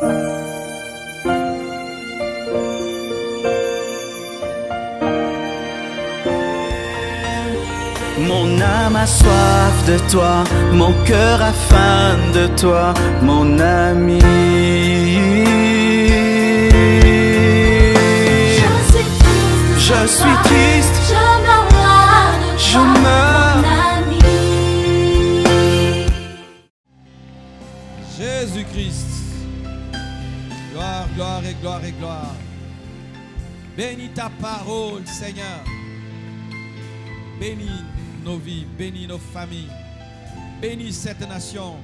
Mon âme a soif de toi, mon cœur a faim de toi, mon ami. Je suis triste, je meurs, mon ami. Jésus-Christ, gloire, gloire et gloire et gloire. Bénis ta parole, Seigneur. Bénis nos vies, bénis nos familles, bénis cette nation,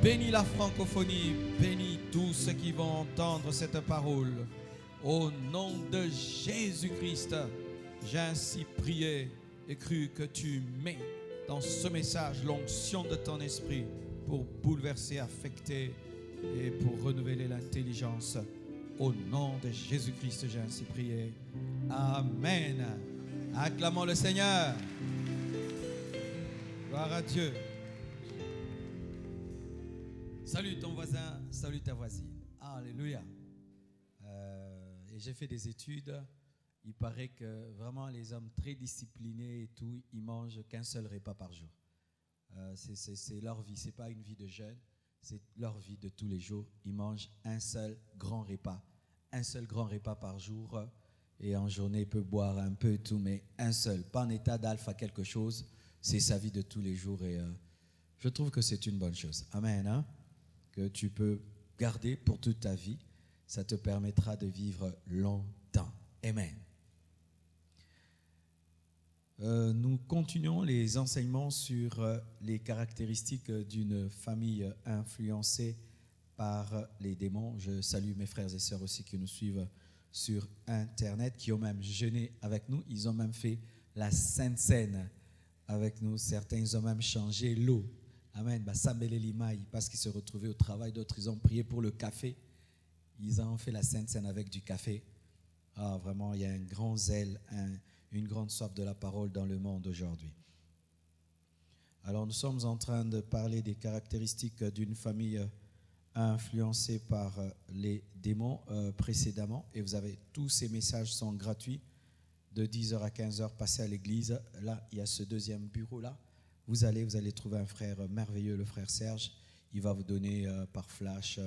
bénis la francophonie, bénis tous ceux qui vont entendre cette parole. Au nom de Jésus-Christ, j'ai ainsi prié et cru que tu mets dans ce message l'onction de ton esprit pour bouleverser, affecter et pour renouveler l'intelligence. Au nom de Jésus-Christ, j'ai ainsi prié. Amen. Acclamons le Seigneur. Gloire à Dieu. Salut ton voisin, salut ta voisine. Alléluia. Et j'ai fait des études. Il paraît que vraiment les hommes très disciplinés et tout, ils mangent qu'un seul repas par jour. C'est leur vie, c'est pas une vie de jeûne, c'est leur vie de tous les jours. Ils mangent un seul grand repas par jour. Et en journée, il peut boire un peu et tout, mais un seul, pas en état d'alpha quelque chose. C'est sa vie de tous les jours et je trouve que c'est une bonne chose. Amen. Hein? Que tu peux garder pour toute ta vie. Ça te permettra de vivre longtemps. Amen. Nous continuons les enseignements sur les caractéristiques d'une famille influencée par les démons. Je salue mes frères et sœurs aussi qui nous suivent sur Internet, qui ont même jeûné avec nous. Ils ont même fait la Sainte Seine avec nous. Certains ont même changé l'eau. Amen. Parce qu'ils se retrouvaient au travail. D'autres, ils ont prié pour le café. Ils ont fait la Sainte Seine avec du café. Ah, vraiment, il y a un grand zèle, une grande soif de la parole dans le monde aujourd'hui. Alors, nous sommes en train de parler des caractéristiques d'une famille influencée par les démons précédemment. Et vous avez, tous ces messages sont gratuits. De 10h à 15h, passez à l'église. Là, il y a ce deuxième bureau-là. Vous allez trouver un frère merveilleux, le frère Serge. Il va vous donner par flash,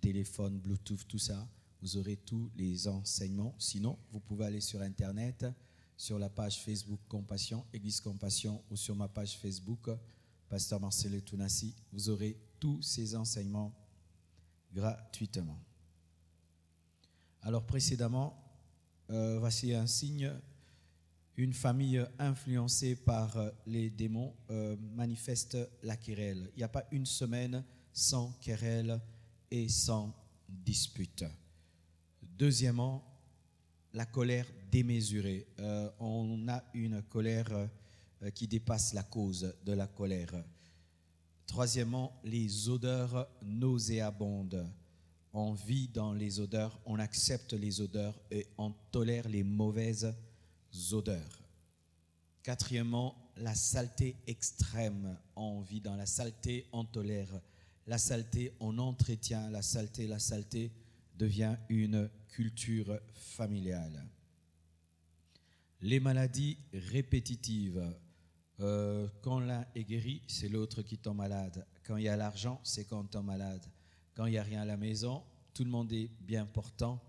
téléphone, Bluetooth, tout ça. Vous aurez tous les enseignements. Sinon, vous pouvez aller sur Internet, sur la page Facebook Compassion, Église Compassion, ou sur ma page Facebook, Pasteur Marcelo Tounassi. Vous aurez tous ces enseignements gratuitement. Alors précédemment, voici un signe. Une famille influencée par les démons manifeste la querelle. Il n'y a pas une semaine sans querelle et sans dispute. Deuxièmement, la colère démesurée. On a une colère qui dépasse la cause de la colère. Troisièmement, les odeurs nauséabondes. On vit dans les odeurs, on accepte les odeurs et on tolère les mauvaises odeurs. Quatrièmement, la saleté extrême. On vit dans la saleté, on tolère la saleté, on entretient la saleté. La saleté devient une culture familiale. Les maladies répétitives. Quand l'un est guéri, c'est l'autre qui tombe malade. Quand il y a l'argent, c'est quand on tombe malade. Quand il n'y a rien à la maison, tout le monde est bien portant.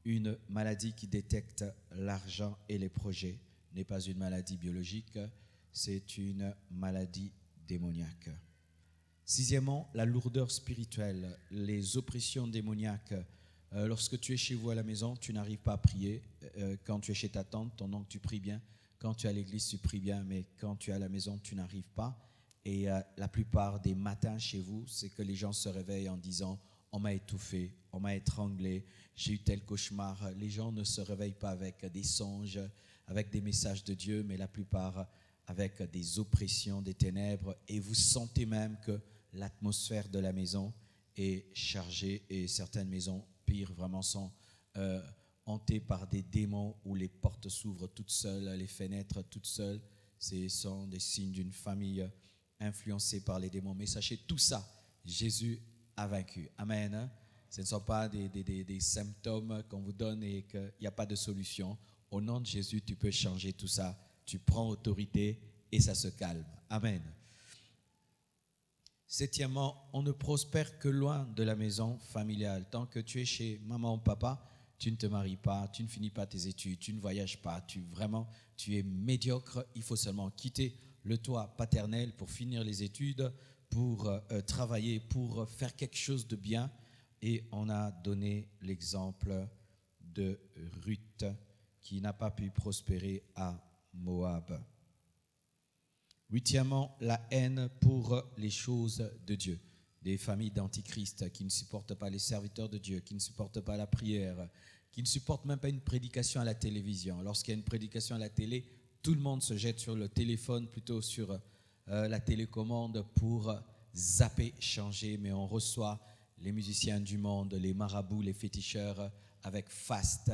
Une maladie qui détecte l'argent et les projets n'est pas une maladie biologique, c'est une maladie démoniaque. Sixièmement, la lourdeur spirituelle, les oppressions démoniaques. Lorsque tu es chez vous à la maison, tu n'arrives pas à prier. Quand tu es chez ta tante, ton oncle, tu pries bien. Quand tu es à l'église, tu pries bien, mais quand tu es à la maison, tu n'arrives pas. Et la plupart des matins chez vous, c'est que les gens se réveillent en disant « on m'a étouffé, on m'a étranglé, j'ai eu tel cauchemar ». Les gens ne se réveillent pas avec des songes, avec des messages de Dieu, mais la plupart avec des oppressions, des ténèbres. Et vous sentez même que l'atmosphère de la maison est chargée et certaines maisons, pire, vraiment sont hantées par des démons où les portes s'ouvrent toutes seules, les fenêtres toutes seules. Ce sont des signes d'une famille influencée par les démons. Mais sachez, tout ça, Jésus a vaincu. Amen. Ce ne sont pas des symptômes qu'on vous donne et qu'il n'y a pas de solution. Au nom de Jésus, tu peux changer tout ça. Tu prends autorité et ça se calme. Amen. Septièmement, on ne prospère que loin de la maison familiale. Tant que tu es chez maman ou papa, tu ne te maries pas, tu ne finis pas tes études, tu ne voyages pas, tu es médiocre. Il faut seulement quitter le toit paternel pour finir les études, pour travailler, pour faire quelque chose de bien. Et on a donné l'exemple de Ruth qui n'a pas pu prospérer à Moab. Huitièmement, la haine pour les choses de Dieu. Des familles d'antichrist qui ne supportent pas les serviteurs de Dieu, qui ne supportent pas la prière, qui ne supportent même pas une prédication à la télévision. Lorsqu'il y a une prédication à la télé, tout le monde se jette sur le téléphone, plutôt sur la télécommande pour zapper, changer. Mais on reçoit les musiciens du monde, les marabouts, les féticheurs avec faste,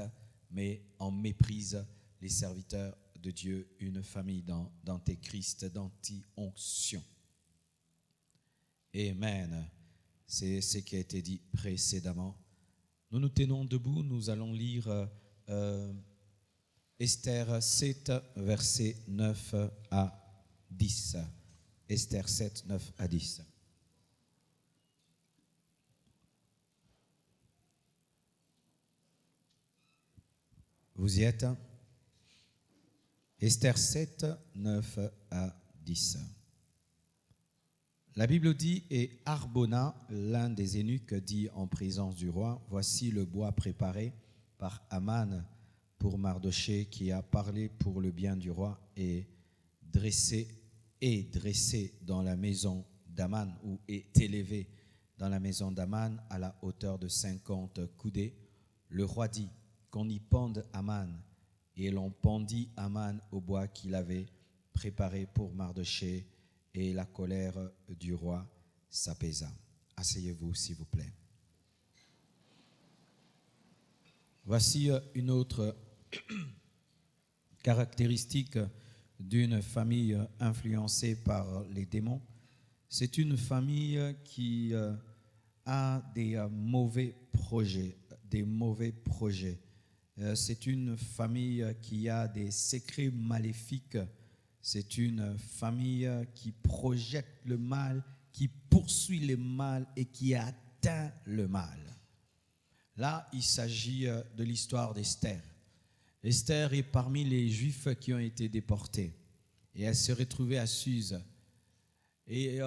mais on méprise les serviteurs de Dieu, une famille d'antéchrist, d'anti-onction. Amen. C'est ce qui a été dit précédemment. Nous nous tenons debout, nous allons lire Esther 7, versets 9 à 10. Esther 7, 9 à 10. Vous y êtes? Esther 7, 9 à 10. La Bible dit, et Harbona, l'un des eunuques, dit en présence du roi, voici le bois préparé par Aman pour Mardochée qui a parlé pour le bien du roi et dressé dans la maison d'Aman ou est élevé dans la maison d'Aman à la hauteur de 50 coudées. Le roi dit qu'on y pende Aman. Et l'on pendit Aman au bois qu'il avait préparé pour Mardochée, et la colère du roi s'apaisa. Asseyez-vous, s'il vous plaît. Voici une autre caractéristique d'une famille influencée par les démons. C'est une famille qui a des mauvais projets, C'est une famille qui a des secrets maléfiques. C'est une famille qui projette le mal, qui poursuit le mal et qui atteint le mal. Là, il s'agit de l'histoire d'Esther. Esther est parmi les Juifs qui ont été déportés. Et elle se retrouvait à Suse. Et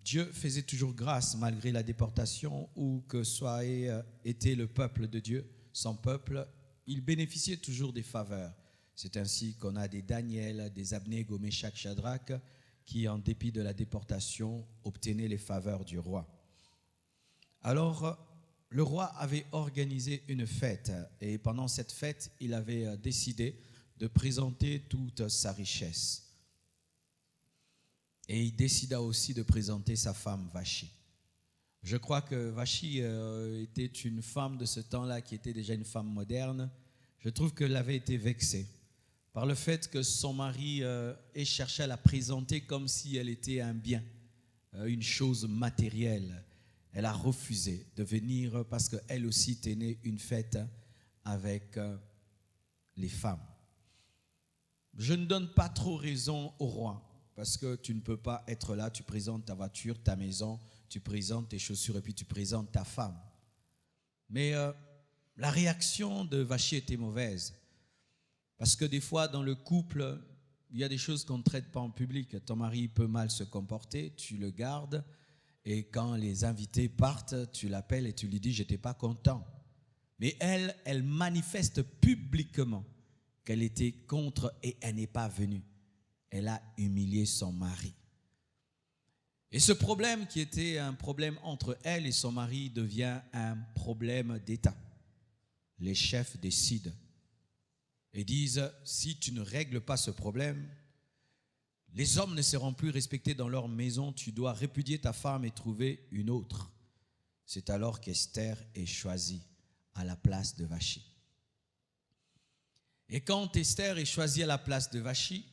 Dieu faisait toujours grâce malgré la déportation, où que soit été le peuple de Dieu, son peuple, il bénéficiait toujours des faveurs. C'est ainsi qu'on a des Daniel, des Abnego, Méchach, Shadrach, qui, en dépit de la déportation, obtenaient les faveurs du roi. Alors, le roi avait organisé une fête, et pendant cette fête, il avait décidé de présenter toute sa richesse. Et il décida aussi de présenter sa femme Vachi. Je crois que Vachi était une femme de ce temps-là qui était déjà une femme moderne. Je trouve qu'elle avait été vexée par le fait que son mari ait cherché à la présenter comme si elle était un bien, une chose matérielle. Elle a refusé de venir parce qu'elle aussi tenait une fête avec les femmes. Je ne donne pas trop raison au roi parce que tu ne peux pas être là, tu présentes ta voiture, ta maison, tu présentes tes chaussures et puis tu présentes ta femme. Mais la réaction de Vachi était mauvaise. Parce que des fois, dans le couple, il y a des choses qu'on ne traite pas en public. Ton mari peut mal se comporter, tu le gardes. Et quand les invités partent, tu l'appelles et tu lui dis « je n'étais pas content ». Mais elle manifeste publiquement qu'elle était contre et elle n'est pas venue. Elle a humilié son mari. Et ce problème qui était un problème entre elle et son mari devient un problème d'État. Les chefs décident et disent « si tu ne règles pas ce problème, les hommes ne seront plus respectés dans leur maison, tu dois répudier ta femme et trouver une autre. » C'est alors qu'Esther est choisie à la place de Vachi. Et quand Esther est choisie à la place de Vachi,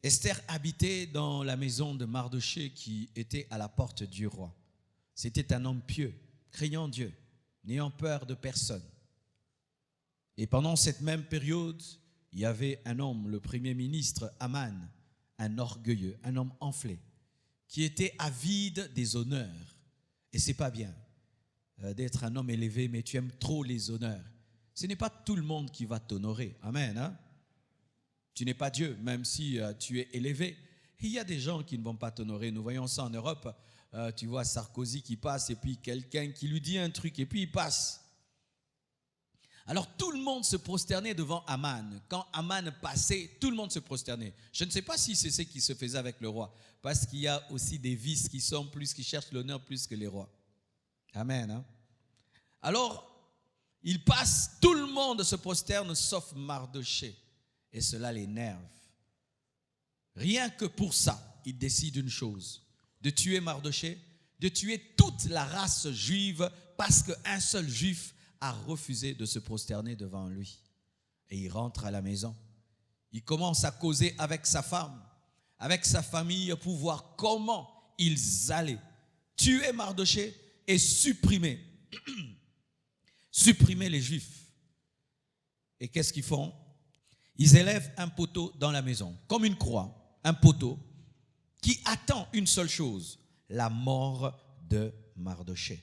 Esther habitait dans la maison de Mardochée qui était à la porte du roi. C'était un homme pieux, craignant Dieu. n'ayant peur de personne. Et pendant cette même période, il y avait un homme, le premier ministre Aman, un orgueilleux, un homme enflé, qui était avide des honneurs. Et c'est pas bien d'être un homme élevé, mais tu aimes trop les honneurs. Ce n'est pas tout le monde qui va t'honorer. Amen. Hein? Tu n'es pas Dieu, même si tu es élevé. Il y a des gens qui ne vont pas t'honorer. Nous voyons ça en Europe. Tu vois Sarkozy qui passe et puis quelqu'un qui lui dit un truc et puis il passe. Alors tout le monde se prosternait devant Aman. Quand Aman passait, tout le monde se prosternait. Je ne sais pas si c'est ce qui se faisait avec le roi, parce qu'il y a aussi des vices qui cherchent l'honneur plus que les rois. Amen. Hein? Alors, il passe, tout le monde se prosterne sauf Mardochée. Et cela l'énerve. Rien que pour ça, il décide une chose, de tuer Mardochée, de tuer toute la race juive, parce qu'un seul juif a refusé de se prosterner devant lui. Et il rentre à la maison. Il commence à causer avec sa femme, avec sa famille, pour voir comment ils allaient tuer Mardochée et supprimer les Juifs. Et qu'est-ce qu'ils font? Ils élèvent un poteau dans la maison, comme une croix, un poteau qui attend une seule chose, la mort de Mardochée.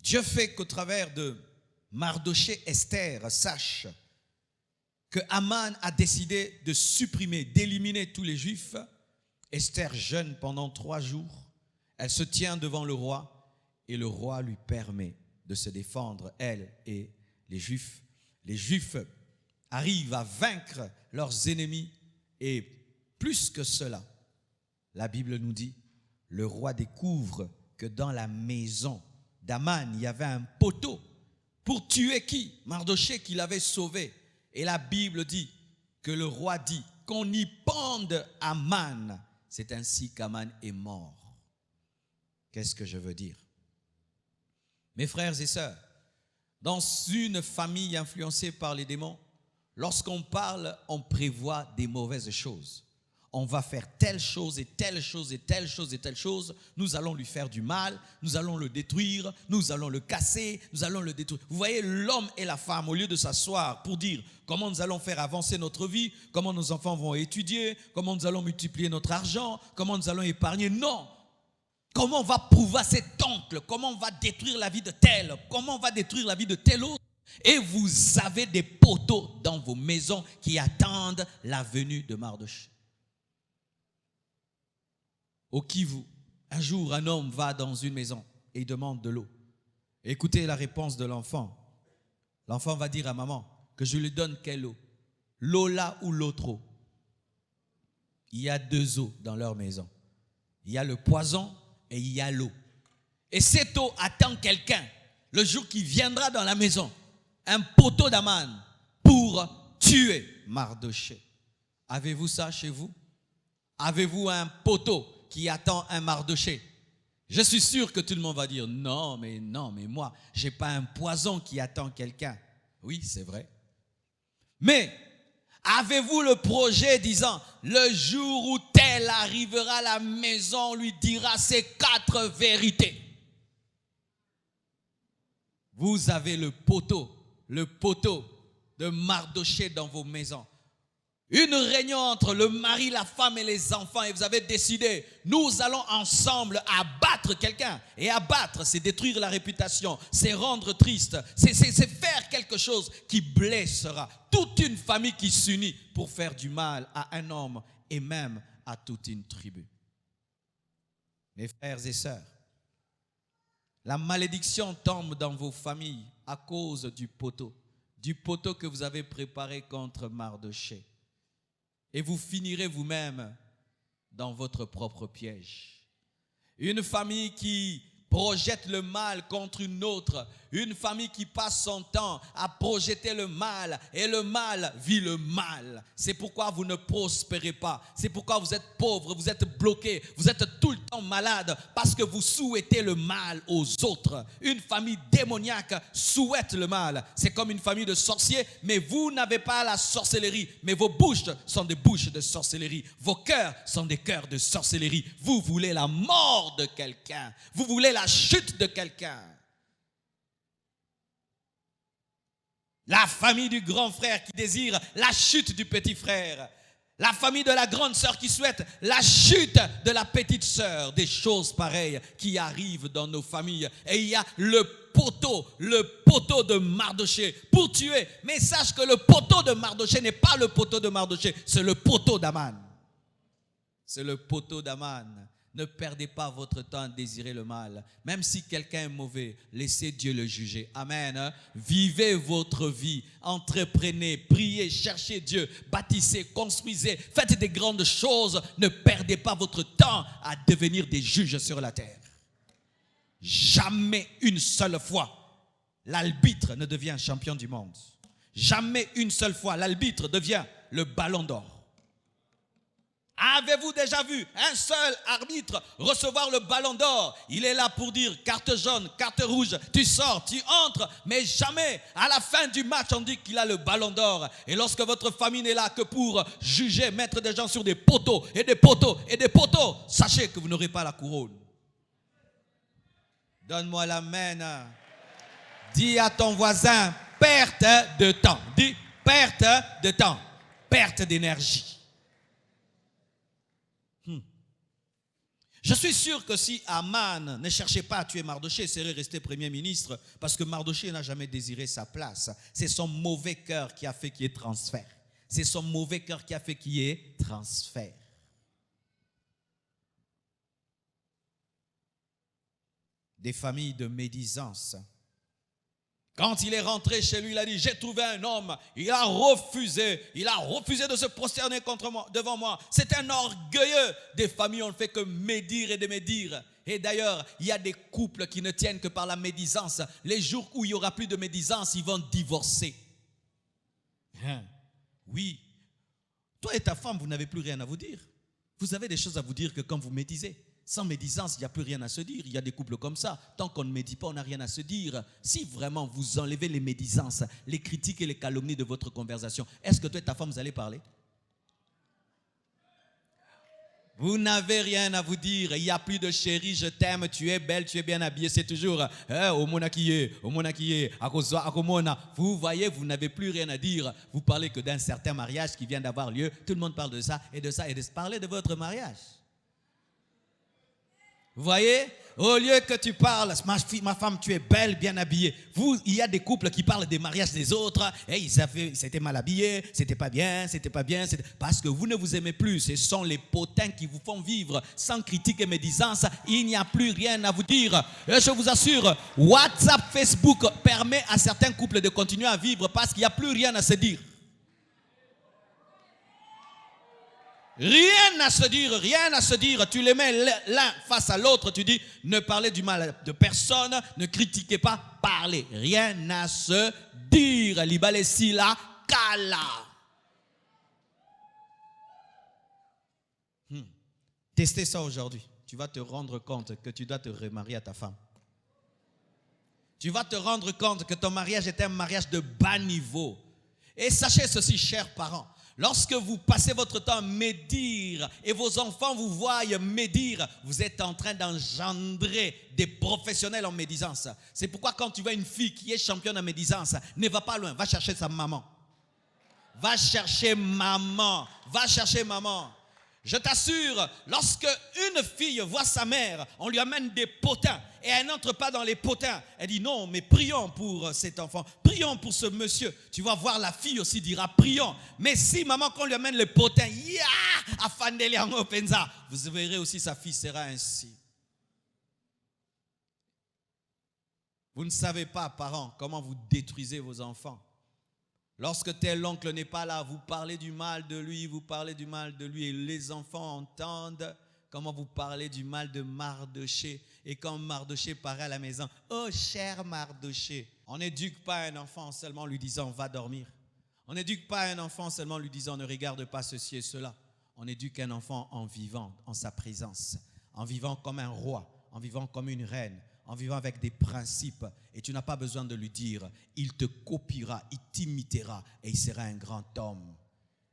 Dieu fait qu'au travers de Mardochée, Esther sache que Aman a décidé de supprimer, d'éliminer tous les Juifs. Esther jeûne pendant 3 jours. Elle se tient devant le roi et le roi lui permet de se défendre, elle et les Juifs. Les Juifs arrivent à vaincre leurs ennemis et plus que cela, la Bible nous dit, le roi découvre que dans la maison d'Aman, il y avait un poteau pour tuer qui? Mardochée qui l'avait sauvé. Et la Bible dit que le roi dit qu'on y pende Aman. C'est ainsi qu'Aman est mort. Qu'est-ce que je veux dire? Mes frères et sœurs, dans une famille influencée par les démons, lorsqu'on parle, on prévoit des mauvaises choses. On va faire telle chose et telle chose et telle chose et telle chose. Nous allons lui faire du mal, nous allons le détruire, nous allons le casser, nous allons le détruire. Vous voyez, l'homme et la femme, au lieu de s'asseoir pour dire comment nous allons faire avancer notre vie, comment nos enfants vont étudier, comment nous allons multiplier notre argent, comment nous allons épargner. Non! Comment on va pouvoir cet oncle, comment on va détruire la vie de tel, comment on va détruire la vie de tel autre. Et vous avez des poteaux dans vos maisons qui attendent la venue de Mardochée. Au Kivu, un jour, un homme va dans une maison et il demande de l'eau. Écoutez la réponse de l'enfant. L'enfant va dire à maman que je lui donne quelle eau? L'eau là ou l'eau trop? Il y a 2 eaux dans leur maison. Il y a le poison et il y a l'eau. Et cette eau attend quelqu'un, le jour qui viendra dans la maison, un poteau d'Aman pour tuer Mardochée. Avez-vous ça chez vous? Avez-vous un poteau qui attend un Mardochée? Je suis sûr que tout le monde va dire non, mais moi, je n'ai pas un poison qui attend quelqu'un. Oui, c'est vrai. Mais avez-vous le projet disant le jour où tel arrivera à la maison, on lui dira ces 4 vérités? Vous avez le poteau de Mardochée dans vos maisons. Une réunion entre le mari, la femme et les enfants, et vous avez décidé, nous allons ensemble abattre quelqu'un. Et abattre, c'est détruire la réputation, c'est rendre triste, c'est faire quelque chose qui blessera toute une famille qui s'unit pour faire du mal à un homme et même à toute une tribu. Mes frères et sœurs, la malédiction tombe dans vos familles à cause du poteau que vous avez préparé contre Mardochée. Et vous finirez vous-même dans votre propre piège. Une famille qui projette le mal contre une autre Une famille qui passe son temps à projeter le mal et le mal vit le mal. C'est pourquoi vous ne prospérez pas. C'est pourquoi vous êtes pauvres, vous êtes bloqués, vous êtes tout le temps malade parce que vous souhaitez le mal aux autres. Une famille démoniaque souhaite le mal. C'est comme une famille de sorciers, mais vous n'avez pas la sorcellerie, mais vos bouches sont des bouches de sorcellerie. Vos cœurs sont des cœurs de sorcellerie. Vous voulez la mort de quelqu'un. Vous voulez la chute de quelqu'un. La famille du grand frère qui désire la chute du petit frère. La famille de la grande sœur qui souhaite la chute de la petite sœur. Des choses pareilles qui arrivent dans nos familles. Et il y a le poteau de Mardoché pour tuer. Mais sache que le poteau de Mardoché n'est pas le poteau de Mardoché, c'est le poteau d'Aman. C'est le poteau d'Aman. Ne perdez pas votre temps à désirer le mal. Même si quelqu'un est mauvais, laissez Dieu le juger. Amen. Vivez votre vie. Entreprenez, priez, cherchez Dieu. Bâtissez, construisez. Faites des grandes choses. Ne perdez pas votre temps à devenir des juges sur la terre. Jamais une seule fois, l'arbitre ne devient champion du monde. Jamais une seule fois, l'arbitre devient le ballon d'or. Avez-vous déjà vu un seul arbitre recevoir le ballon d'or? Il est là pour dire carte jaune, carte rouge, tu sors, tu entres, mais jamais à la fin du match on dit qu'il a le ballon d'or. Et lorsque votre famille n'est là que pour juger, mettre des gens sur des poteaux et des poteaux et des poteaux, sachez que vous n'aurez pas la couronne. Donne-moi l'amen. Dis à ton voisin, perte de temps. Dis perte de temps, perte d'énergie. Je suis sûr que si Aman ne cherchait pas à tuer Mardoché, il serait resté premier ministre parce que Mardoché n'a jamais désiré sa place. C'est son mauvais cœur qui a fait qu'il y ait transfert. C'est son mauvais cœur qui a fait qu'il y ait transfert. Des familles de médisance. Quand il est rentré chez lui, il a dit, j'ai trouvé un homme. Il a refusé de se prosterner devant moi. C'est un orgueilleux. Des familles ont fait que médire et de médire. Et d'ailleurs, il y a des couples qui ne tiennent que par la médisance. Les jours où il n'y aura plus de médisance, ils vont divorcer. Oui. Toi et ta femme, vous n'avez plus rien à vous dire. Vous avez des choses à vous dire que quand vous médisez. Sans médisance, il n'y a plus rien à se dire. Il y a des couples comme ça. Tant qu'on ne médit pas, on n'a rien à se dire. Si vraiment vous enlevez les médisances, les critiques et les calomnies de votre conversation, est-ce que toi et ta femme, vous allez parler? Vous n'avez rien à vous dire. Il n'y a plus de chérie, je t'aime, tu es belle, tu es bien habillée. C'est toujours au monakiye, akomona. Vous voyez, vous n'avez plus rien à dire. Vous parlez que d'un certain mariage qui vient d'avoir lieu. Tout le monde parle de ça et de ça et de parler de votre mariage. Vous voyez, au lieu que tu parles, ma femme, tu es belle, bien habillée. Il y a des couples qui parlent des mariages des autres. Et c'était mal habillé, c'était pas bien. Parce que vous ne vous aimez plus. Ce sont les potins qui vous font vivre sans critique et médisance. Il n'y a plus rien à vous dire. Et je vous assure, WhatsApp, Facebook permet à certains couples de continuer à vivre parce qu'il n'y a plus rien à se dire. Rien à se dire, tu les mets l'un face à l'autre, tu dis, ne parlez du mal de personne, ne critiquez pas, parlez. Rien à se dire, libale sila kala. Testez ça aujourd'hui, tu vas te rendre compte que tu dois te remarier à ta femme. Tu vas te rendre compte que ton mariage est un mariage de bas niveau. Et sachez ceci, chers parents. Lorsque vous passez votre temps à médire et vos enfants vous voient médire, vous êtes en train d'engendrer des professionnels en médisance. C'est pourquoi quand tu vois une fille qui est championne en médisance, ne va pas loin, va chercher sa maman. Va chercher maman. Je t'assure, lorsque une fille voit sa mère, on lui amène des potins et elle n'entre pas dans les potins. Elle dit non, mais prions pour cet enfant, prions pour ce monsieur. Tu vas voir, la fille aussi dira prions. Mais si maman, quand on lui amène les potins, vous verrez aussi sa fille sera ainsi. Vous ne savez pas, parents, comment vous détruisez vos enfants. Lorsque tel oncle n'est pas là, vous parlez du mal de lui, et les enfants entendent comment vous parlez du mal de Mardoché. Et quand Mardoché paraît à la maison, oh cher Mardoché. On n'éduque pas un enfant en seulement lui disant va dormir. On n'éduque pas un enfant en seulement lui disant ne regarde pas ceci et cela. On éduque un enfant en vivant en sa présence, en vivant comme un roi, en vivant comme une reine, en vivant avec des principes. Et tu n'as pas besoin de lui dire, il te copiera, il t'imitera et il sera un grand homme.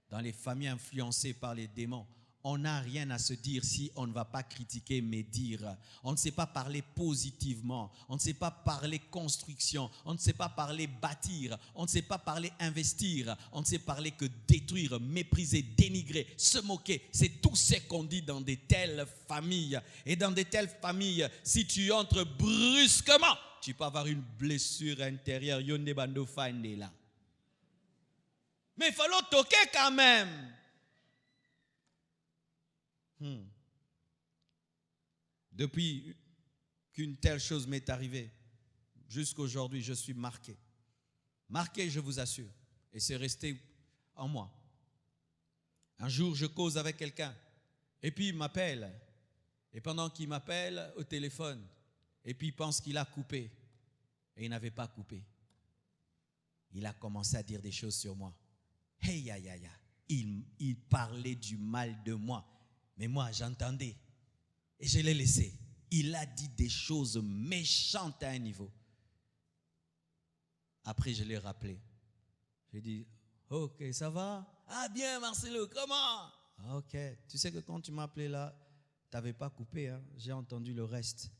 Dans les familles influencées par les démons, on n'a rien à se dire si on ne va pas critiquer, mais dire. On ne sait pas parler positivement, on ne sait pas parler construction, on ne sait pas parler bâtir, on ne sait pas parler investir, on ne sait parler que détruire, mépriser, dénigrer, se moquer. C'est tout ce qu'on dit dans de telles familles. Et dans de telles familles, si tu entres brusquement, tu peux avoir une blessure intérieure. Yonde bando fande là. Mais il faut le toquer quand même. Depuis qu'une telle chose m'est arrivée, jusqu'aujourd'hui, je suis marqué. Marqué, je vous assure. Et c'est resté en moi. Un jour, je cause avec quelqu'un. Et puis, il m'appelle. Et pendant qu'il m'appelle au téléphone, et puis il pense qu'il a coupé. Et il n'avait pas coupé. Il a commencé à dire des choses sur moi. Hey, ya, ya, ya. Il parlait du mal de moi. Mais moi, j'entendais. Et je l'ai laissé. Il a dit des choses méchantes à un niveau. Après, je l'ai rappelé. J'ai dit, ok, ça va? Ah bien, Marcelo, comment? Ok, tu sais que quand tu m'as appelé là, tu n'avais pas coupé. Hein? J'ai entendu le reste.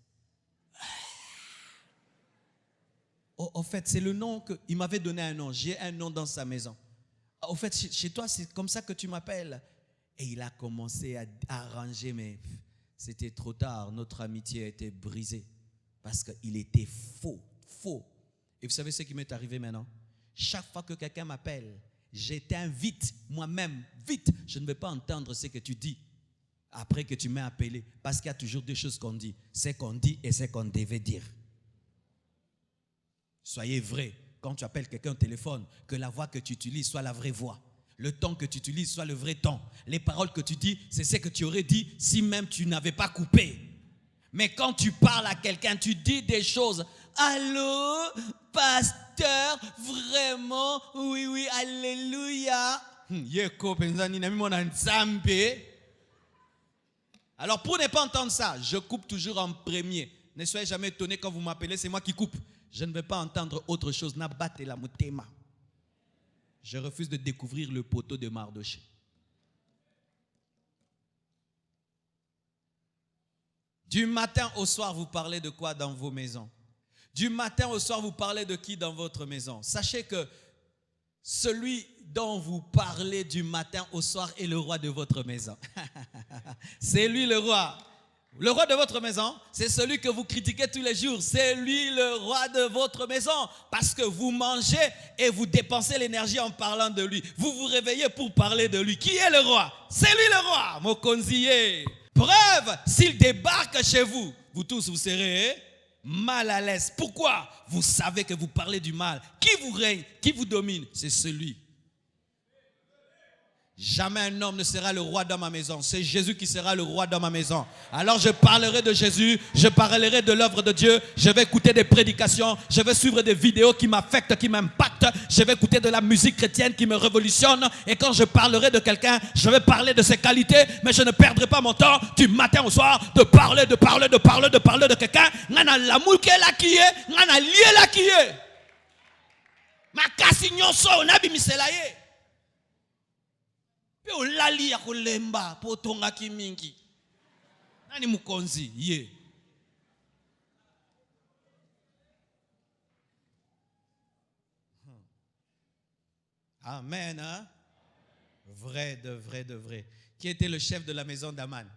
Au fait, c'est le nom qu'il m'avait donné un nom. J'ai un nom dans sa maison. Au fait, chez toi, c'est comme ça que tu m'appelles. Et il a commencé à arranger, mais c'était trop tard. Notre amitié a été brisée parce qu'il était faux. Et vous savez ce qui m'est arrivé maintenant? Chaque fois que quelqu'un m'appelle, j'éteins vite, moi-même, vite. Je ne vais pas entendre ce que tu dis après que tu m'aies appelé. Parce qu'il y a toujours deux choses qu'on dit. Ce qu'on dit et ce qu'on devait dire. Soyez vrai. Quand tu appelles quelqu'un au téléphone, que la voix que tu utilises soit la vraie voix. Le ton que tu utilises soit le vrai ton. Les paroles que tu dis, c'est ce que tu aurais dit si même tu n'avais pas coupé. Mais quand tu parles à quelqu'un, tu dis des choses. Allô, pasteur, vraiment, oui, alléluia. Alors pour ne pas entendre ça, je coupe toujours en premier. Ne soyez jamais étonnés quand vous m'appelez, c'est moi qui coupe. Je ne veux pas entendre autre chose. Je refuse de découvrir le poteau de Mardoché. Du matin au soir, vous parlez de quoi dans vos maisons? Du matin au soir, vous parlez de qui dans votre maison? Sachez que celui dont vous parlez du matin au soir est le roi de votre maison. C'est lui le roi. Le roi de votre maison, c'est celui que vous critiquez tous les jours. C'est lui le roi de votre maison. Parce que vous mangez et vous dépensez l'énergie en parlant de lui. Vous vous réveillez pour parler de lui. Qui est le roi? C'est lui le roi, Mokonziye. Preuve, s'il débarque chez vous, vous tous vous serez mal à l'aise. Pourquoi? Vous savez que vous parlez du mal. Qui vous règne? Qui vous domine? C'est celui. Jamais un homme ne sera le roi dans ma maison. C'est Jésus qui sera le roi dans ma maison. Alors je parlerai de Jésus, je parlerai de l'œuvre de Dieu, je vais écouter des prédications, je vais suivre des vidéos qui m'affectent, qui m'impactent, je vais écouter de la musique chrétienne qui me révolutionne. Et quand je parlerai de quelqu'un, je vais parler de ses qualités, mais je ne perdrai pas mon temps du matin au soir de parler de quelqu'un. Ngana l'amour qu'elle a qui est, ngana lié la qui est. Ma casignoso nabi miselaye. Pe olali ya kolemba po tongaki mingi. Nani mukonzi ye. Amen. Hein? Vrai de vrai. Qui était le chef de la maison d'Aman?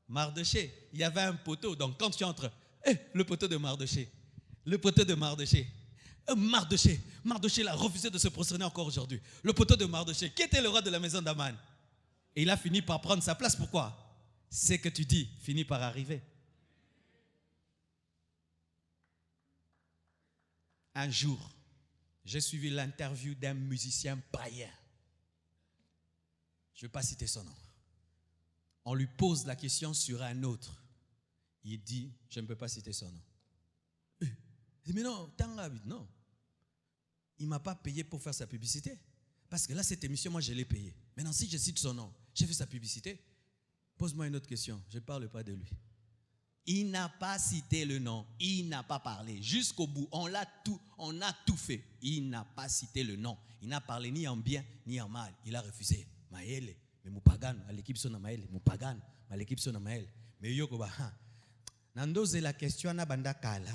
Mardoché. Il y avait un poteau. Donc quand tu entres, le poteau de Mardoché. Le poteau de Mardoché. Mardoché a refusé de se prosterner encore aujourd'hui. Le poteau de Mardoché, qui était le roi de la maison d'Aman. Et il a fini par prendre sa place. Pourquoi? Ce que tu dis finit par arriver. Un jour, j'ai suivi l'interview d'un musicien païen. Je ne vais pas citer son nom. On lui pose la question sur un autre. Il dit, je ne peux pas citer son nom. Il dit, mais non, non. Il ne m'a pas payé pour faire sa publicité. Parce que là, cette émission, moi, je l'ai payée. Maintenant, si je cite son nom, j'ai fait sa publicité. Pose-moi une autre question. Je ne parle pas de lui. Il n'a pas cité le nom. Il n'a pas parlé. Jusqu'au bout, on a tout fait. Il n'a pas cité le nom. Il n'a parlé ni en bien, ni en mal. Il a refusé. Maël, mais Moupagan, à l'équipe son Maël. Moupagan, à l'équipe son Maël. Mais Yokoba, Nandoze la question à Banda Kala.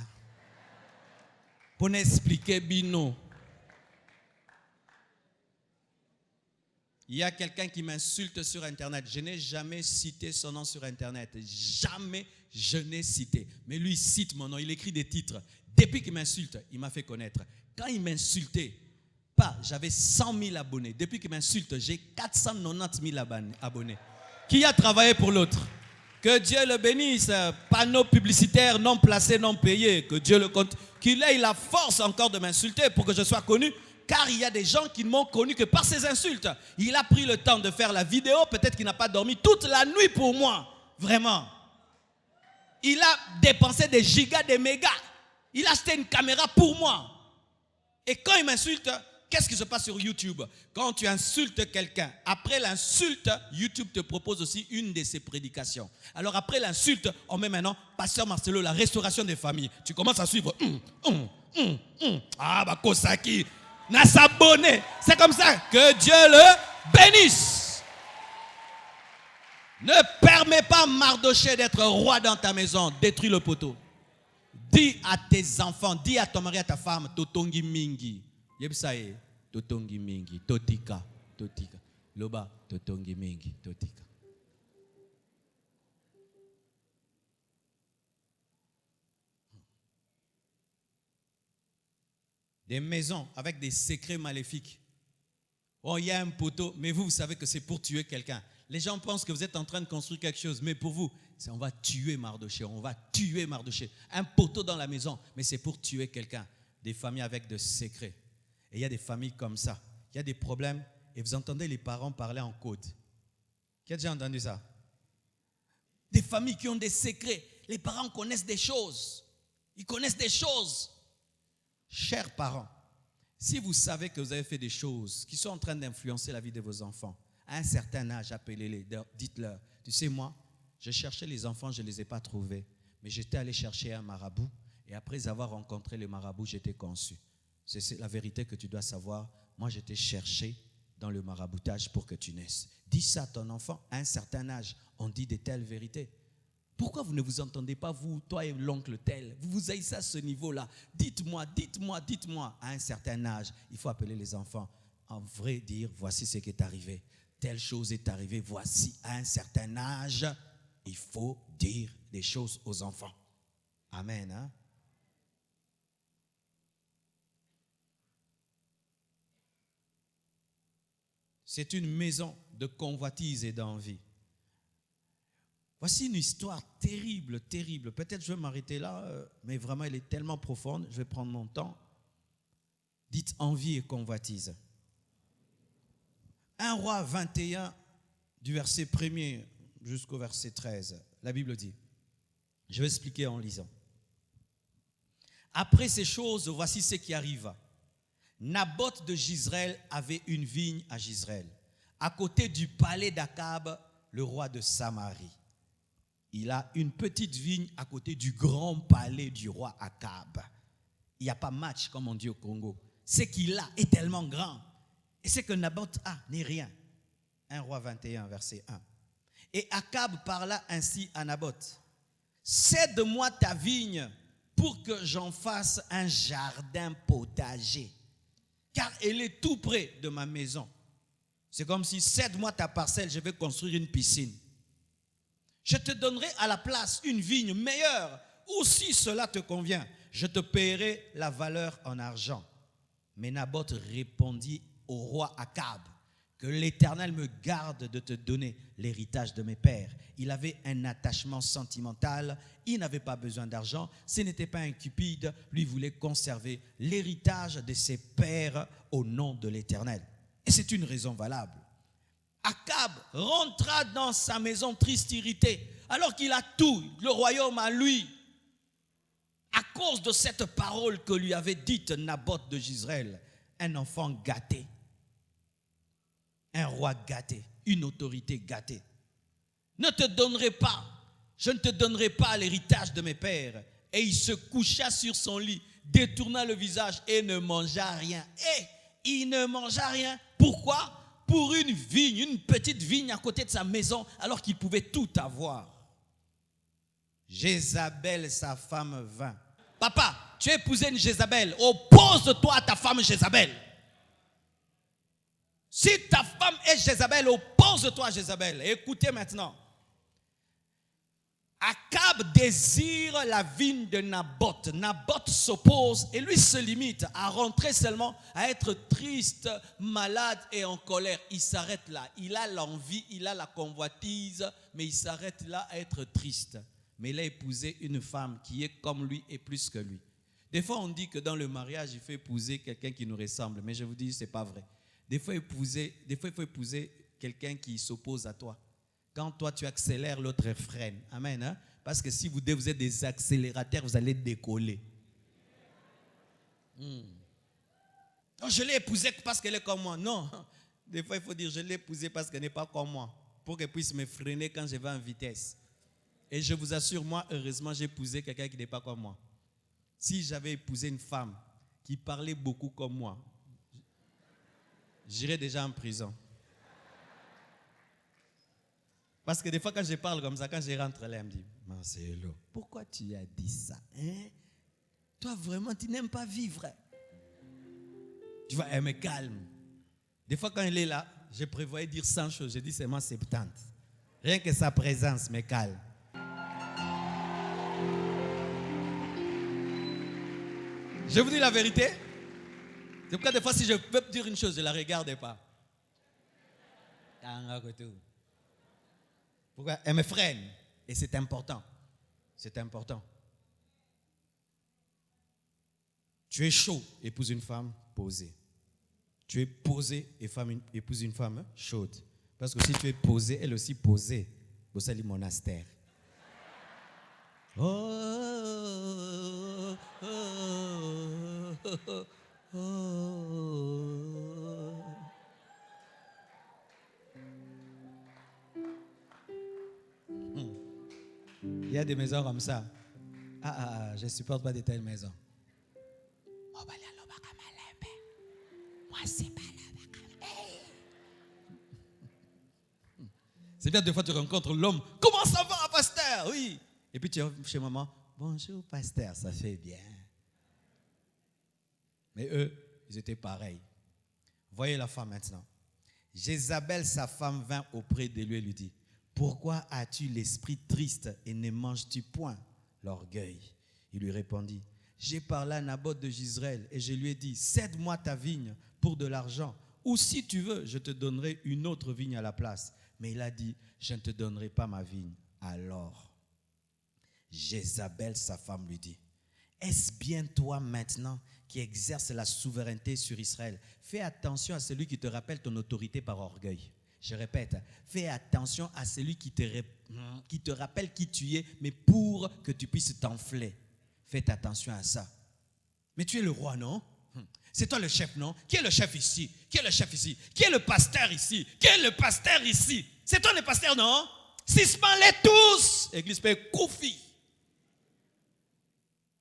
Pour expliquer Bino. Il y a quelqu'un qui m'insulte sur Internet. Je n'ai jamais cité son nom sur Internet. Jamais je n'ai cité. Mais lui, il cite mon nom. Il écrit des titres. Depuis qu'il m'insulte, il m'a fait connaître. Quand il m'insultait, j'avais 100 000 abonnés. Depuis qu'il m'insulte, j'ai 490 000 abonnés. Qui a travaillé pour l'autre? Que Dieu le bénisse. Panneaux publicitaires non placés, non payés. Que Dieu le compte. Qu'il ait la force encore de m'insulter pour que je sois connu. Car il y a des gens qui ne m'ont connu que par ses insultes. Il a pris le temps de faire la vidéo. Peut-être qu'il n'a pas dormi toute la nuit pour moi. Vraiment. Il a dépensé des gigas, des mégas. Il a acheté une caméra pour moi. Et quand il m'insulte, qu'est-ce qui se passe sur YouTube? Quand tu insultes quelqu'un, après l'insulte, YouTube te propose aussi une de ses prédications. Alors après l'insulte, on met maintenant Pasteur Marcelo, la restauration des familles. Tu commences à suivre. Ah, bah, Kosaki. N'a s'abonné. C'est comme ça. Que Dieu le bénisse. Ne permets pas Mardoché d'être roi dans ta maison. Détruis le poteau. Dis à tes enfants, dis à ton mari, à ta femme, Totongi Mingi. Yebsaye, Totongi Mingi. Totika, Totika. Loba, Totongi Mingi. Totika. Des maisons avec des secrets maléfiques. Oh, il y a un poteau, mais vous savez que c'est pour tuer quelqu'un. Les gens pensent que vous êtes en train de construire quelque chose, mais pour vous, on va tuer Mardoché, on va tuer Mardoché. Un poteau dans la maison, mais c'est pour tuer quelqu'un. Des familles avec des secrets. Et il y a des familles comme ça. Il y a des problèmes et vous entendez les parents parler en code. Qui a déjà entendu ça? Des familles qui ont des secrets. Les parents connaissent des choses. Ils connaissent des choses. Chers parents, si vous savez que vous avez fait des choses qui sont en train d'influencer la vie de vos enfants, à un certain âge, appelez-les, dites-leur, tu sais moi, je cherchais les enfants, je ne les ai pas trouvés, mais j'étais allé chercher un marabout et après avoir rencontré le marabout, j'étais conçu. C'est la vérité que tu dois savoir. Moi, je t'ai cherché dans le maraboutage pour que tu naisses. Dis ça à ton enfant, à un certain âge, on dit de telles vérités. Pourquoi vous ne vous entendez pas, vous, toi et l'oncle tel? Vous vous haïssez à ce niveau-là. Dites-moi, dites-moi, dites-moi. À un certain âge, il faut appeler les enfants. En vrai, dire, voici ce qui est arrivé. Telle chose est arrivée, voici. À un certain âge, il faut dire des choses aux enfants. Amen. Hein? C'est une maison de convoitise et d'envie. Voici une histoire terrible, terrible. Peut-être je vais m'arrêter là, mais vraiment elle est tellement profonde, je vais prendre mon temps. Dites envie et convoitise. 1 Roi 21, du verset 1er jusqu'au verset 13, la Bible dit, je vais expliquer en lisant. Après ces choses, voici ce qui arriva. Naboth de Jizréel avait une vigne à Jizréel, à côté du palais d'Akab, le roi de Samarie. Il a une petite vigne à côté du grand palais du roi Akab. Il n'y a pas match, comme on dit au Congo. Ce qu'il a est tellement grand. Et ce que Naboth a n'est rien. 1 Roi 21, verset 1. Et Akab parla ainsi à Naboth. Cède-moi ta vigne pour que j'en fasse un jardin potager. Car elle est tout près de ma maison. C'est comme si, cède-moi ta parcelle, je vais construire une piscine. Je te donnerai à la place une vigne meilleure, ou si cela te convient, je te paierai la valeur en argent. Mais Naboth répondit au roi Akab, que l'Éternel me garde de te donner l'héritage de mes pères. Il avait un attachement sentimental, il n'avait pas besoin d'argent, ce n'était pas un cupide, lui voulait conserver l'héritage de ses pères au nom de l'Éternel. Et c'est une raison valable. Akab rentra dans sa maison triste, irrité, alors qu'il a tout, le royaume à lui, à cause de cette parole que lui avait dite Naboth de Jezreel, un enfant gâté, un roi gâté, une autorité gâtée. Ne te donnerai pas, je ne te donnerai pas l'héritage de mes pères. Et il se coucha sur son lit, détourna le visage et ne mangea rien. Et il ne mangea rien. Pourquoi? Pour une vigne, une petite vigne à côté de sa maison, alors qu'il pouvait tout avoir. Jézabel, sa femme, vint. Papa, tu as épousé une Jézabel. Oppose-toi à ta femme Jézabel. Si ta femme est Jézabel, oppose-toi à Jézabel. Écoutez maintenant. Akab désire la vigne de Naboth. Naboth s'oppose et lui se limite à rentrer seulement, à être triste, malade et en colère. Il s'arrête là. Il a l'envie, il a la convoitise, mais il s'arrête là à être triste. Mais il a épousé une femme qui est comme lui et plus que lui. Des fois, on dit que dans le mariage, il faut épouser quelqu'un qui nous ressemble. Mais je vous dis, ce n'est pas vrai. Des fois, il faut épouser quelqu'un qui s'oppose à toi. Quand toi, tu accélères, l'autre freine. Amen. Hein? Parce que si vous êtes des accélérateurs, vous allez décoller. Non, je l'ai épousée parce qu'elle est comme moi. Non. Des fois, il faut dire, je l'ai épousée parce qu'elle n'est pas comme moi. Pour qu'elle puisse me freiner quand je vais en vitesse. Et je vous assure, moi, heureusement, j'ai épousé quelqu'un qui n'est pas comme moi. Si j'avais épousé une femme qui parlait beaucoup comme moi, j'irais déjà en prison. Parce que des fois, quand je parle comme ça, quand je rentre là, elle me dit, Marcelo, pourquoi tu as dit ça? Hein? Toi, vraiment, tu n'aimes pas vivre. Tu vois, elle me calme. Des fois, quand elle est là, je prévoyais dire 100 choses. Je dis seulement 70. Rien que sa présence me calme. Je vous dis la vérité. C'est pourquoi des fois, si je peux dire une chose, je ne la regarde pas. Pourquoi? Elle me freine. Et c'est important. C'est important. Tu es chaud, épouse une femme posée. Tu es posé, épouse une femme chaude. Parce que si tu es posé, elle aussi posée. Vous savez, monastère. Oh, oh, oh, oh, oh. Il y a des maisons comme ça. Je ne supporte pas de telles maisons. C'est bien, des fois tu rencontres l'homme. Comment ça va, pasteur? Oui. Et puis tu es chez maman. Bonjour, pasteur, ça fait bien. Mais eux, ils étaient pareils. Voyez la femme maintenant. Jézabel, sa femme, vint auprès de lui et lui dit, pourquoi as-tu l'esprit triste et ne manges-tu point l'orgueil? Il lui répondit, j'ai parlé à Naboth de Jezreel et je lui ai dit, cède-moi ta vigne pour de l'argent, ou si tu veux, je te donnerai une autre vigne à la place. Mais il a dit, je ne te donnerai pas ma vigne. Alors, Jézabel, sa femme, lui dit, est-ce bien toi maintenant qui exerces la souveraineté sur Israël? Fais attention à celui qui te rappelle ton autorité par orgueil. Je répète, fais attention à celui qui te rappelle qui tu es, mais pour que tu puisses t'enfler. Faites attention à ça. Mais tu es le roi, non? C'est toi le chef, non? Qui est le chef ici? Qui est le chef ici? Qui est le pasteur ici? Qui est le pasteur ici? C'est toi le pasteur, non? Suspends-les tous! Église Père Koufi.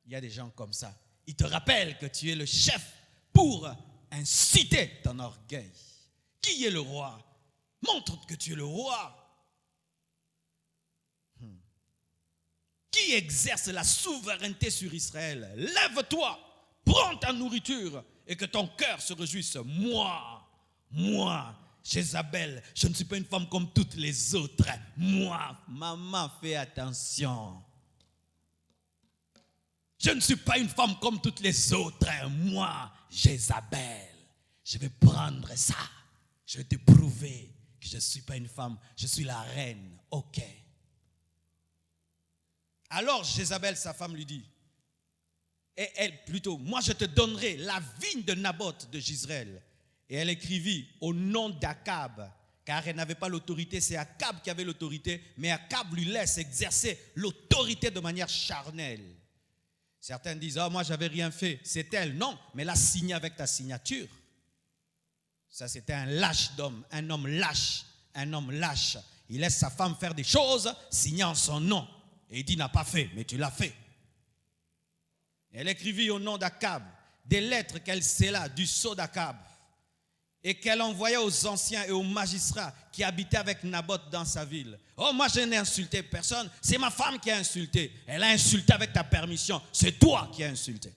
Il y a des gens comme ça. Ils te rappellent que tu es le chef pour inciter ton orgueil. Qui est le roi? Montre que tu es le roi. Qui exerce la souveraineté sur Israël? Lève-toi, prends ta nourriture et que ton cœur se réjouisse. Moi, Jézabel, je ne suis pas une femme comme toutes les autres. Moi, maman, fais attention. Je ne suis pas une femme comme toutes les autres. Moi, Jézabel, je vais prendre ça. Je vais te prouver que je ne suis pas une femme, je suis la reine. Ok. Alors Jézabel, sa femme, lui dit, et elle plutôt, moi je te donnerai la vigne de Naboth de Jezreel. Et elle écrivit au nom d'Akab car elle n'avait pas l'autorité, c'est Akab qui avait l'autorité, mais Akab lui laisse exercer l'autorité de manière charnelle. Certains disent, oh, moi j'avais rien fait, c'est elle. Non, mais elle a signé avec ta signature. Ça, c'était un lâche d'homme, un homme lâche, un homme lâche. Il laisse sa femme faire des choses, signant son nom. Et il dit, n'a pas fait, mais tu l'as fait. Elle écrivit au nom d'Akab des lettres qu'elle scella du sceau d'Akab et qu'elle envoya aux anciens et aux magistrats qui habitaient avec Naboth dans sa ville. Oh, moi je n'ai insulté personne, c'est ma femme qui a insulté. Elle a insulté avec ta permission, c'est toi qui as insulté.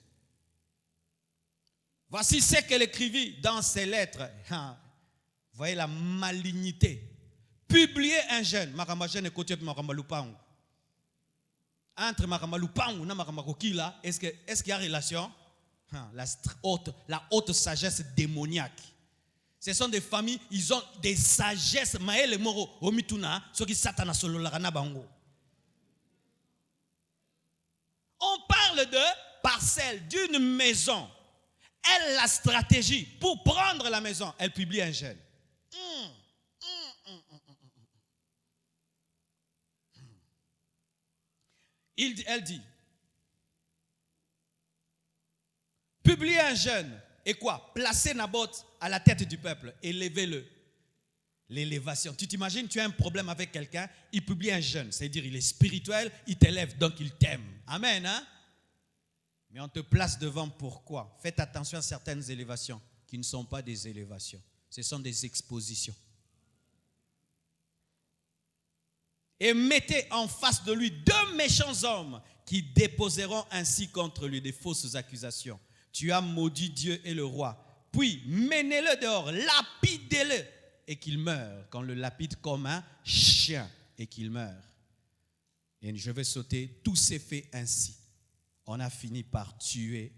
Voici ce qu'elle écrivit dans ses lettres. Vous voyez la malignité. Publier un jeune, entre Maramalupang et Maramakokila, est-ce qu'il y a relation? La haute sagesse démoniaque. Ce sont des familles, ils ont des sagesses. Maël Moro, Omituna, ceux qui satana solo la ranabango. On parle de parcelle d'une maison. Elle, la stratégie pour prendre la maison, elle publie un jeune. Elle dit, publiez un jeune et quoi? Placez Naboth à la tête du peuple, élevez-le. L'élévation. Tu t'imagines, tu as un problème avec quelqu'un, il publie un jeune, c'est-à-dire il est spirituel, il t'élève, donc il t'aime. Amen, hein? Mais on te place devant pourquoi? Faites attention à certaines élévations qui ne sont pas des élévations, ce sont des expositions. Et mettez en face de lui deux méchants hommes qui déposeront ainsi contre lui des fausses accusations. Tu as maudit Dieu et le roi. Puis menez-le dehors, lapidez-le et qu'il meure. Qu'on le lapide comme un chien et qu'il meure. Et je vais sauter, tout s'est fait ainsi. On a fini par tuer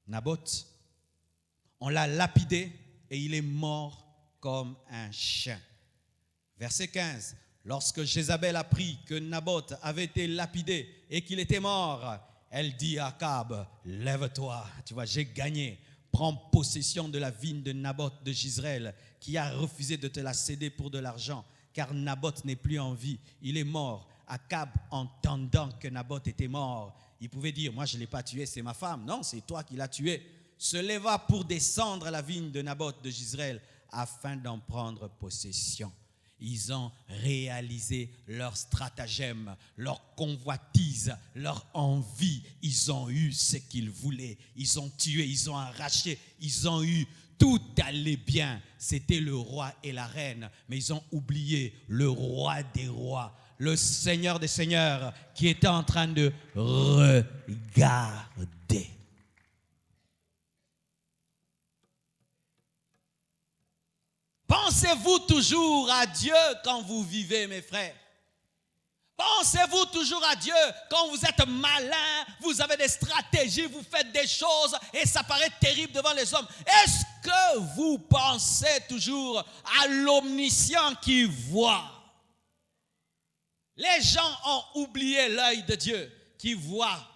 Naboth. On l'a lapidé et il est mort comme un chien. Verset 15, lorsque Jézabel apprit que Naboth avait été lapidé et qu'il était mort, elle dit à Akab, lève-toi, tu vois, j'ai gagné. Prends possession de la vigne de Naboth de Jizréel qui a refusé de te la céder pour de l'argent, car Naboth n'est plus en vie, il est mort. Akab, entendant que Naboth était mort, il pouvait dire, moi je ne l'ai pas tué, c'est ma femme. Non, c'est toi qui l'as tué. Se leva pour descendre à la vigne de Naboth de Jizréel afin d'en prendre possession. Ils ont réalisé leur stratagème, leur convoitise, leur envie. Ils ont eu ce qu'ils voulaient. Ils ont tué, ils ont arraché, ils ont eu. Tout allait bien. C'était le roi et la reine. Mais ils ont oublié le roi des rois, le Seigneur des seigneurs qui était en train de regarder. Pensez-vous toujours à Dieu quand vous vivez, mes frères? Pensez-vous toujours à Dieu quand vous êtes malin, vous avez des stratégies, vous faites des choses et ça paraît terrible devant les hommes? Est-ce que vous pensez toujours à l'omniscient qui voit? Les gens ont oublié l'œil de Dieu qui voit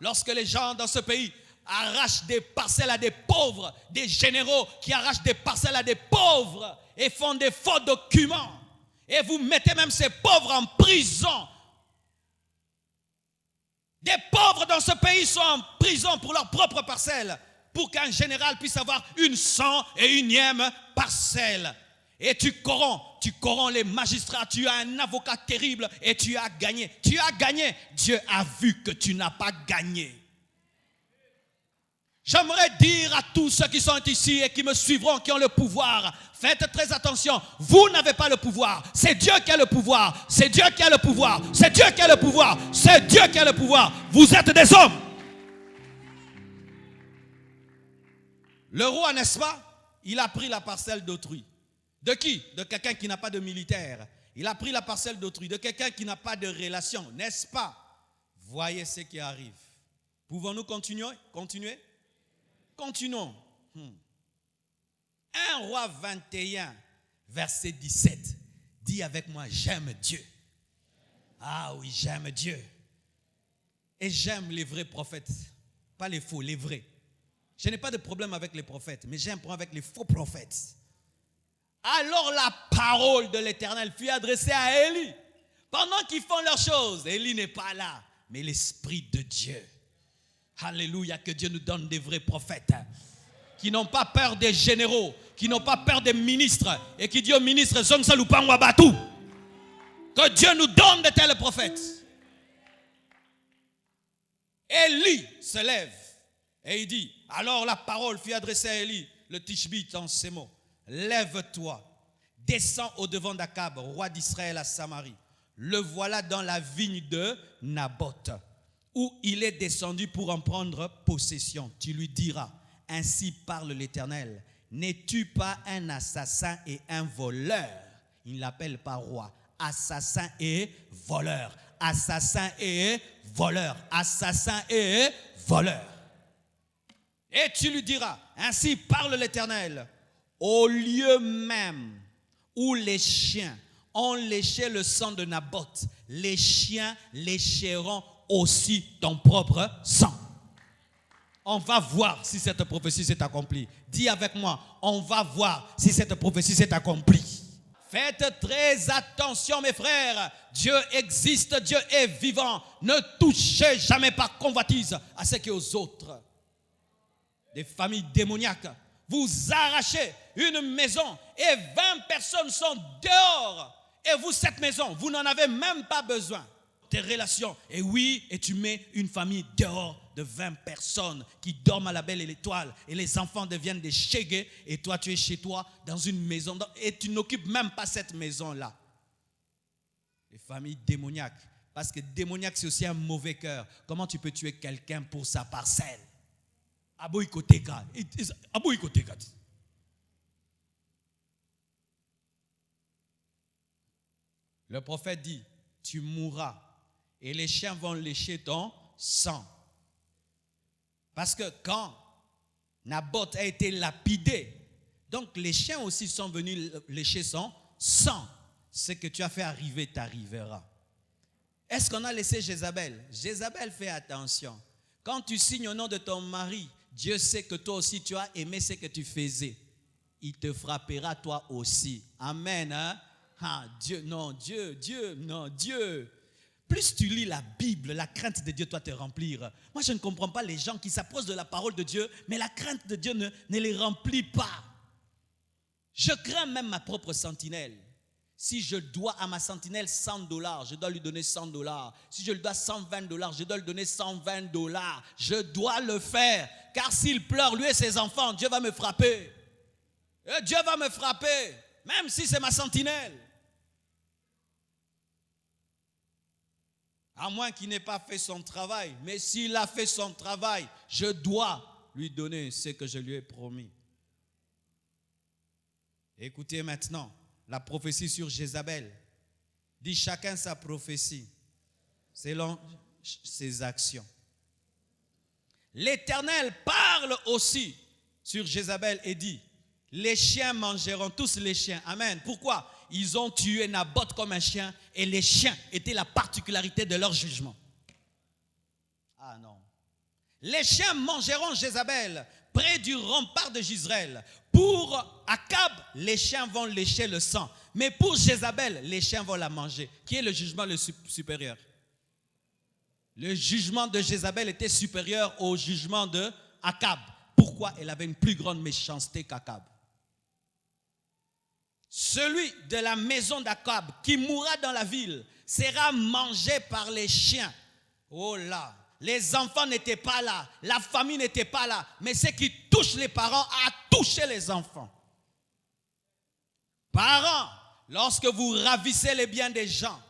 lorsque les gens dans ce pays arrachent des parcelles à des pauvres, des généraux qui arrachent des parcelles à des pauvres et font des faux documents. Et vous mettez même ces pauvres en prison. Des pauvres dans ce pays sont en prison pour leurs propres parcelles, pour qu'un général puisse avoir une 101e parcelle. Et tu corromps les magistrats, tu as un avocat terrible et tu as gagné. Tu as gagné. Dieu a vu que tu n'as pas gagné. J'aimerais dire à tous ceux qui sont ici et qui me suivront, qui ont le pouvoir, faites très attention, vous n'avez pas le pouvoir, c'est Dieu qui a le pouvoir, c'est Dieu qui a le pouvoir, c'est Dieu qui a le pouvoir, c'est Dieu qui a le pouvoir, vous êtes des hommes. Le roi, n'est-ce pas, il a pris la parcelle d'autrui. De qui? De quelqu'un qui n'a pas de militaire. Il a pris la parcelle d'autrui, de quelqu'un qui n'a pas de relation, n'est-ce pas? Voyez ce qui arrive. Pouvons-nous continuer? Continuons. 1 Roi 21, verset 17. Dis avec moi, j'aime Dieu. Ah oui, j'aime Dieu. Et j'aime les vrais prophètes. Pas les faux, les vrais. Je n'ai pas de problème avec les prophètes, mais j'ai un problème avec les faux prophètes. Alors la parole de l'Éternel fut adressée à Élie. Pendant qu'ils font leurs choses, Élie n'est pas là, mais l'Esprit de Dieu. Alléluia, que Dieu nous donne des vrais prophètes qui n'ont pas peur des généraux, qui n'ont pas peur des ministres et qui disent aux ministres, que Dieu nous donne de tels prophètes. Élie se lève et il dit, alors la parole fut adressée à Élie, le Tishbite en ces mots, lève-toi, descends au devant d'Akab, roi d'Israël à Samarie. Le voilà dans la vigne de Naboth, où il est descendu pour en prendre possession. Tu lui diras, ainsi parle l'Éternel, n'es-tu pas un assassin et un voleur? Il ne l'appelle pas roi, assassin et voleur, assassin et voleur, assassin et voleur. Et tu lui diras, ainsi parle l'Éternel, au lieu même où les chiens ont léché le sang de Naboth, les chiens lécheront aussi ton propre sang. On va voir si cette prophétie s'est accomplie. Dis avec moi, on va voir si cette prophétie s'est accomplie. Faites très attention mes frères, Dieu existe, Dieu est vivant. Ne touchez jamais par convoitise à ce qui est aux autres. Des familles démoniaques, vous arrachez une maison et 20 personnes sont dehors. Et vous, cette maison, vous n'en avez même pas besoin. Tes relations, et oui, et tu mets une famille dehors de 20 personnes qui dorment à la belle et l'étoile et les enfants deviennent des chégués et toi tu es chez toi dans une maison et tu n'occupes même pas cette maison-là. Les familles démoniaques, parce que démoniaque c'est aussi un mauvais cœur. Comment tu peux tuer quelqu'un pour sa parcelle? Le prophète dit, tu mourras et les chiens vont lécher ton sang. Parce que quand Naboth a été lapidé, donc les chiens aussi sont venus lécher son sang. Ce que tu as fait arriver t'arrivera. Est-ce qu'on a laissé Jézabel? Jézabel, fais attention. Quand tu signes au nom de ton mari, Dieu sait que toi aussi tu as aimé ce que tu faisais. Il te frappera toi aussi. Amen. Hein? Ah, Dieu, non, Dieu. Plus tu lis la Bible, la crainte de Dieu doit te remplir. Moi, je ne comprends pas les gens qui s'approchent de la parole de Dieu, mais la crainte de Dieu ne les remplit pas. Je crains même ma propre sentinelle. Si je dois à ma sentinelle $100, je dois lui donner $100. Si je lui dois $120, je dois lui donner $120. Je dois le faire, car s'il pleure, lui et ses enfants, Dieu va me frapper. Et Dieu va me frapper, même si c'est ma sentinelle. À moins qu'il n'ait pas fait son travail. Mais s'il a fait son travail, je dois lui donner ce que je lui ai promis. Écoutez maintenant la prophétie sur Jézabel. Dit chacun sa prophétie selon ses actions. L'Éternel parle aussi sur Jézabel et dit, les chiens mangeront, tous les chiens. Amen. Pourquoi? Ils ont tué Naboth comme un chien et les chiens étaient la particularité de leur jugement. Ah non. Les chiens mangeront Jézabel près du rempart de Jezreel. Pour Akab, les chiens vont lécher le sang. Mais pour Jézabel, les chiens vont la manger. Qui est le jugement le supérieur? Le jugement de Jézabel était supérieur au jugement de Akab. Pourquoi? Elle avait une plus grande méchanceté qu'Akab. Celui de la maison d'Akab qui mourra dans la ville sera mangé par les chiens. Oh là, les enfants n'étaient pas là, la famille n'était pas là, mais ce qui touche les parents a touché les enfants. Parents, lorsque vous ravissez les biens des gens,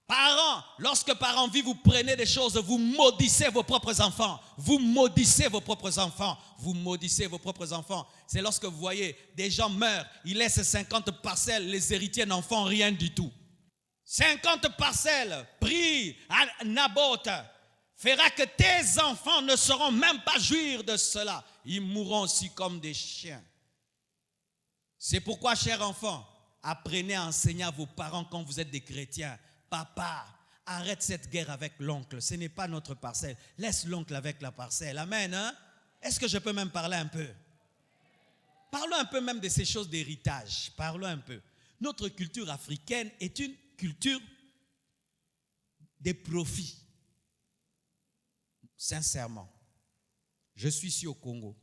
parents, lorsque par envie vous prenez des choses, vous maudissez vos propres enfants. Vous maudissez vos propres enfants. Vous maudissez vos propres enfants. C'est lorsque vous voyez des gens meurent, ils laissent 50 parcelles, les héritiers n'en font rien du tout. 50 parcelles pris à Naboth fera que tes enfants ne sauront même pas jouir de cela. Ils mourront aussi comme des chiens. C'est pourquoi, chers enfants, apprenez à enseigner à vos parents quand vous êtes des chrétiens. Papa, arrête cette guerre avec l'oncle. Ce n'est pas notre parcelle. Laisse l'oncle avec la parcelle. Amen. Hein? Est-ce que je peux même parler un peu? Parlons un peu même de ces choses d'héritage. Parlons un peu. Notre culture africaine est une culture des profits. Sincèrement, je suis ici au Congo.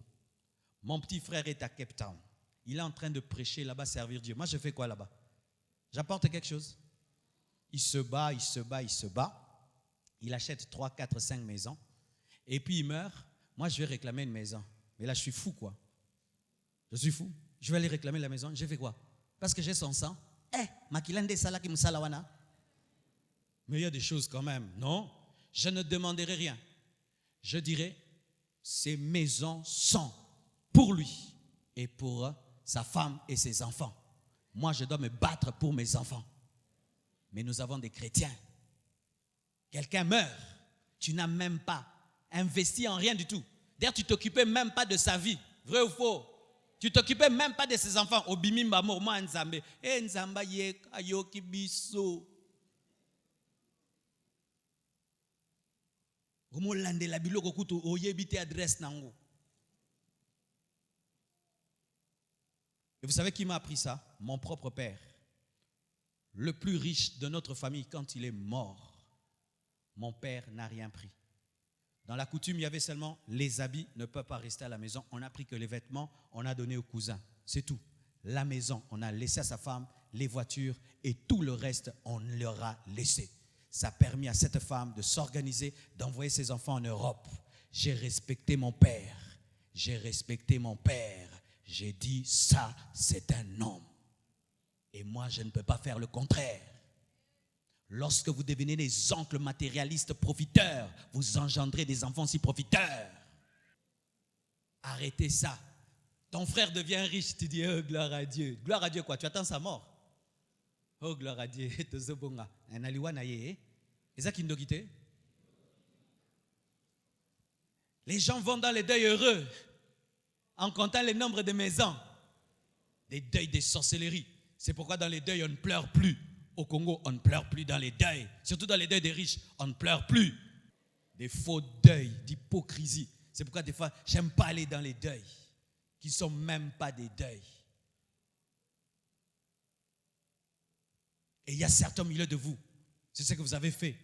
Mon petit frère est à Cape Town. Il est en train de prêcher là-bas, servir Dieu. Moi, je fais quoi là-bas? J'apporte quelque chose. Il se bat. Il achète 3, 4, 5 maisons. Et puis il meurt. Moi, je vais réclamer une maison. Mais là, je suis fou, quoi. Je suis fou. Je vais aller réclamer la maison. Je fais quoi? Parce que j'ai son sang. Makilande Salaki Musalawana. Mais il y a des choses quand même. Non, je ne demanderai rien. Je dirai, ces maisons sont pour lui et pour sa femme et ses enfants. Moi, je dois me battre pour mes enfants. Mais nous avons des chrétiens. Quelqu'un meurt, tu n'as même pas investi en rien du tout. D'ailleurs, tu ne t'occupais même pas de sa vie. Vrai ou faux? Tu ne t'occupais même pas de ses enfants. Obimimba moi nzambe. Nzamba ye ayoki biso. Et vous savez qui m'a appris ça? Mon propre père. Le plus riche de notre famille, quand il est mort, mon père n'a rien pris. Dans la coutume, il y avait seulement les habits ne peuvent pas rester à la maison. On n'a pris que les vêtements, on a donné aux cousins. C'est tout. La maison, on a laissé à sa femme, les voitures et tout le reste, on leur a laissé. Ça a permis à cette femme de s'organiser, d'envoyer ses enfants en Europe. J'ai respecté mon père. J'ai respecté mon père. J'ai dit, ça, c'est un homme. Et moi, je ne peux pas faire le contraire. Lorsque vous devenez des oncles matérialistes profiteurs, vous engendrez des enfants si profiteurs. Arrêtez ça. Ton frère devient riche, tu dis, oh, gloire à Dieu. Gloire à Dieu quoi? Tu attends sa mort. Oh, gloire à Dieu. Les gens vont dans les deuils heureux en comptant le nombre de maisons. Des deuils des sorcelleries. C'est pourquoi dans les deuils, on ne pleure plus. Au Congo, on ne pleure plus dans les deuils. Surtout dans les deuils des riches, on ne pleure plus. Des faux deuils, d'hypocrisie. C'est pourquoi des fois, j'aime pas aller dans les deuils, qui ne sont même pas des deuils. Et il y a certains au milieu de vous, c'est ce que vous avez fait,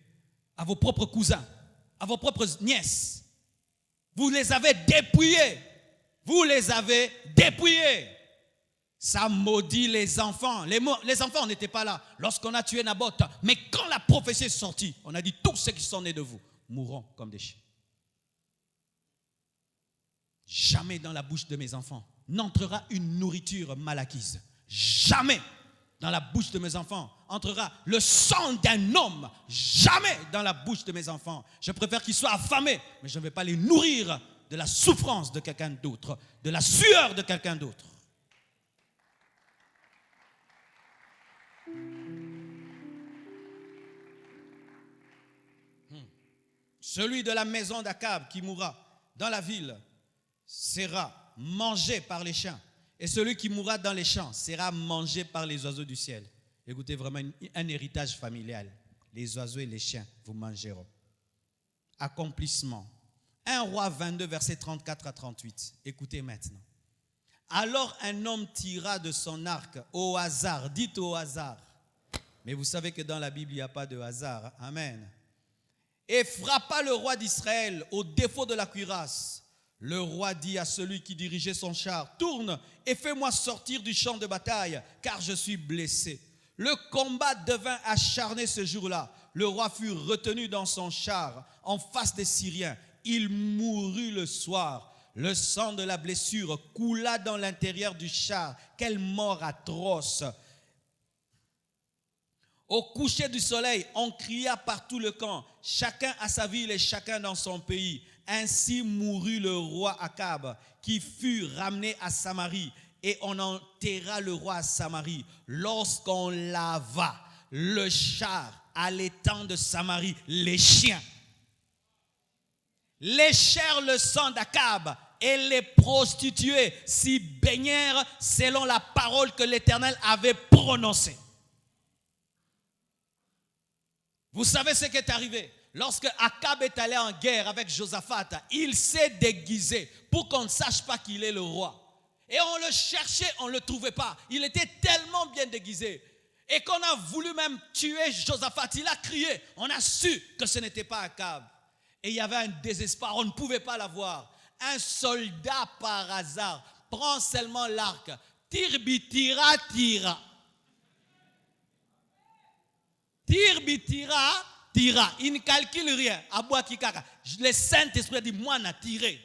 à vos propres cousins, à vos propres nièces. Vous les avez dépouillés. Vous les avez dépouillés. Ça maudit les enfants. Les enfants n'étaient pas là lorsqu'on a tué Naboth. Mais quand la prophétie est sortie, on a dit tous ceux qui sont nés de vous mourront comme des chiens. Jamais dans la bouche de mes enfants n'entrera une nourriture mal acquise. Jamais dans la bouche de mes enfants entrera le sang d'un homme. Jamais dans la bouche de mes enfants. Je préfère qu'ils soient affamés, mais je ne vais pas les nourrir de la souffrance de quelqu'un d'autre, de la sueur de quelqu'un d'autre. Celui de la maison d'Akab qui mourra dans la ville sera mangé par les chiens. Et celui qui mourra dans les champs sera mangé par les oiseaux du ciel. Écoutez, vraiment un héritage familial. Les oiseaux et les chiens vous mangeront. Accomplissement. 1 Roi 22, versets 34 à 38. Écoutez maintenant. Alors un homme tira de son arc au hasard. Dites au hasard. Mais vous savez que dans la Bible, il n'y a pas de hasard. Amen. Et frappa le roi d'Israël au défaut de la cuirasse. Le roi dit à celui qui dirigeait son char, tourne et fais-moi sortir du champ de bataille, car je suis blessé. Le combat devint acharné ce jour-là. Le roi fut retenu dans son char en face des Syriens. Il mourut le soir. Le sang de la blessure coula dans l'intérieur du char. Quelle mort atroce! Au coucher du soleil, on cria par tout le camp, chacun à sa ville et chacun dans son pays. Ainsi mourut le roi Akab, qui fut ramené à Samarie, et on enterra le roi à Samarie. Lorsqu'on lava le char à l'étang de Samarie, les chiens léchèrent le sang d'Akab, et les prostituées s'y baignèrent selon la parole que l'Éternel avait prononcée. Vous savez ce qui est arrivé? Lorsque Akab est allé en guerre avec Josaphat, il s'est déguisé pour qu'on ne sache pas qu'il est le roi. Et on le cherchait, on ne le trouvait pas. Il était tellement bien déguisé. Et qu'on a voulu même tuer Josaphat, il a crié. On a su que ce n'était pas Akab. Et il y avait un désespoir, on ne pouvait pas l'avoir. Un soldat par hasard prend seulement l'arc. Tirbi tira tira. Tirbi tira tira. Il ne calcule rien. Le Saint-Esprit a dit, moi, on a tiré.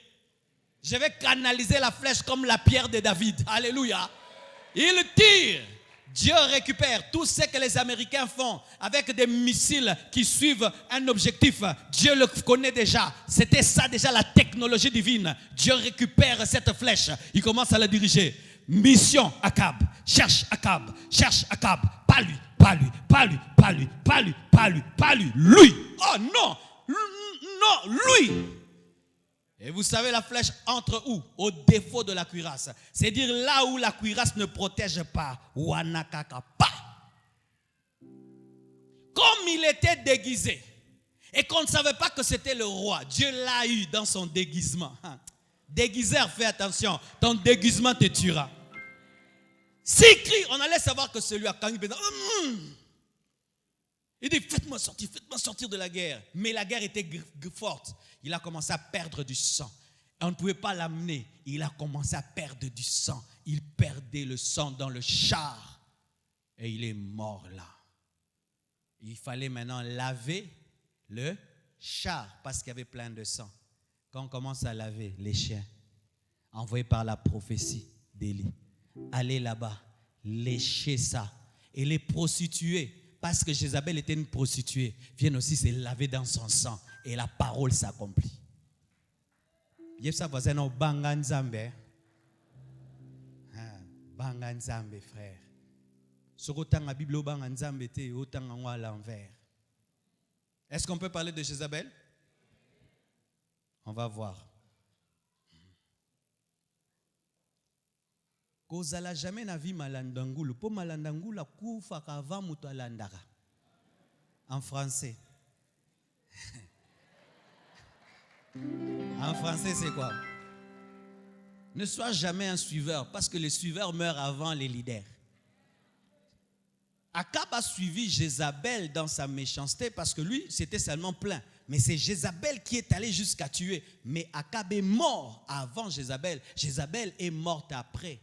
Je vais canaliser la flèche comme la pierre de David. Alléluia. Il tire. Dieu récupère tout ce que les Américains font avec des missiles qui suivent un objectif. Dieu le connaît déjà. C'était ça déjà la technologie divine. Dieu récupère cette flèche. Il commence à la diriger. Mission Akab. Cherche Akab. Cherche Akab. Pas lui. Pas lui. Pas lui. Pas lui. Pas lui. Pas lui. Pas lui. Lui. Oh non. Non. Lui. Et vous savez, la flèche entre où? Au défaut de la cuirasse. C'est-à-dire là où la cuirasse ne protège pas. Wanakaka pas. Comme il était déguisé et qu'on ne savait pas que c'était le roi, Dieu l'a eu dans son déguisement. Déguiseur, fais attention, ton déguisement te tuera. S'il crie, on allait savoir que celui a gagné. Il dit, faites-moi sortir de la guerre. Mais la guerre était forte. Il a commencé à perdre du sang. On ne pouvait pas l'amener. Il a commencé à perdre du sang. Il perdait le sang dans le char. Et il est mort là. Il fallait maintenant laver le char parce qu'il y avait plein de sang. Quand on commence à laver les chiens, envoyés par la prophétie d'Élie, allez là-bas, lécher ça. Et les prostituées, parce que Jézabel était une prostituée, viennent aussi se laver dans son sang et la parole s'accomplit. Il y a ça, voisin, Banganzambe. Banganzambe, frère. Ce autant la Bible, Banganzambe était autant à l'envers. Est-ce qu'on peut parler de Jézabel? On va voir. Kozala jamais na vie malandangulu. Po malandangula kufa kava mutu alandaka. En français. En français, c'est quoi? Ne sois jamais un suiveur, parce que les suiveurs meurent avant les leaders. Akab a suivi Jézabel dans sa méchanceté parce que lui, c'était seulement plein. Mais c'est Jézabel qui est allé jusqu'à tuer. Mais Akab est mort avant Jézabel. Jézabel est morte après.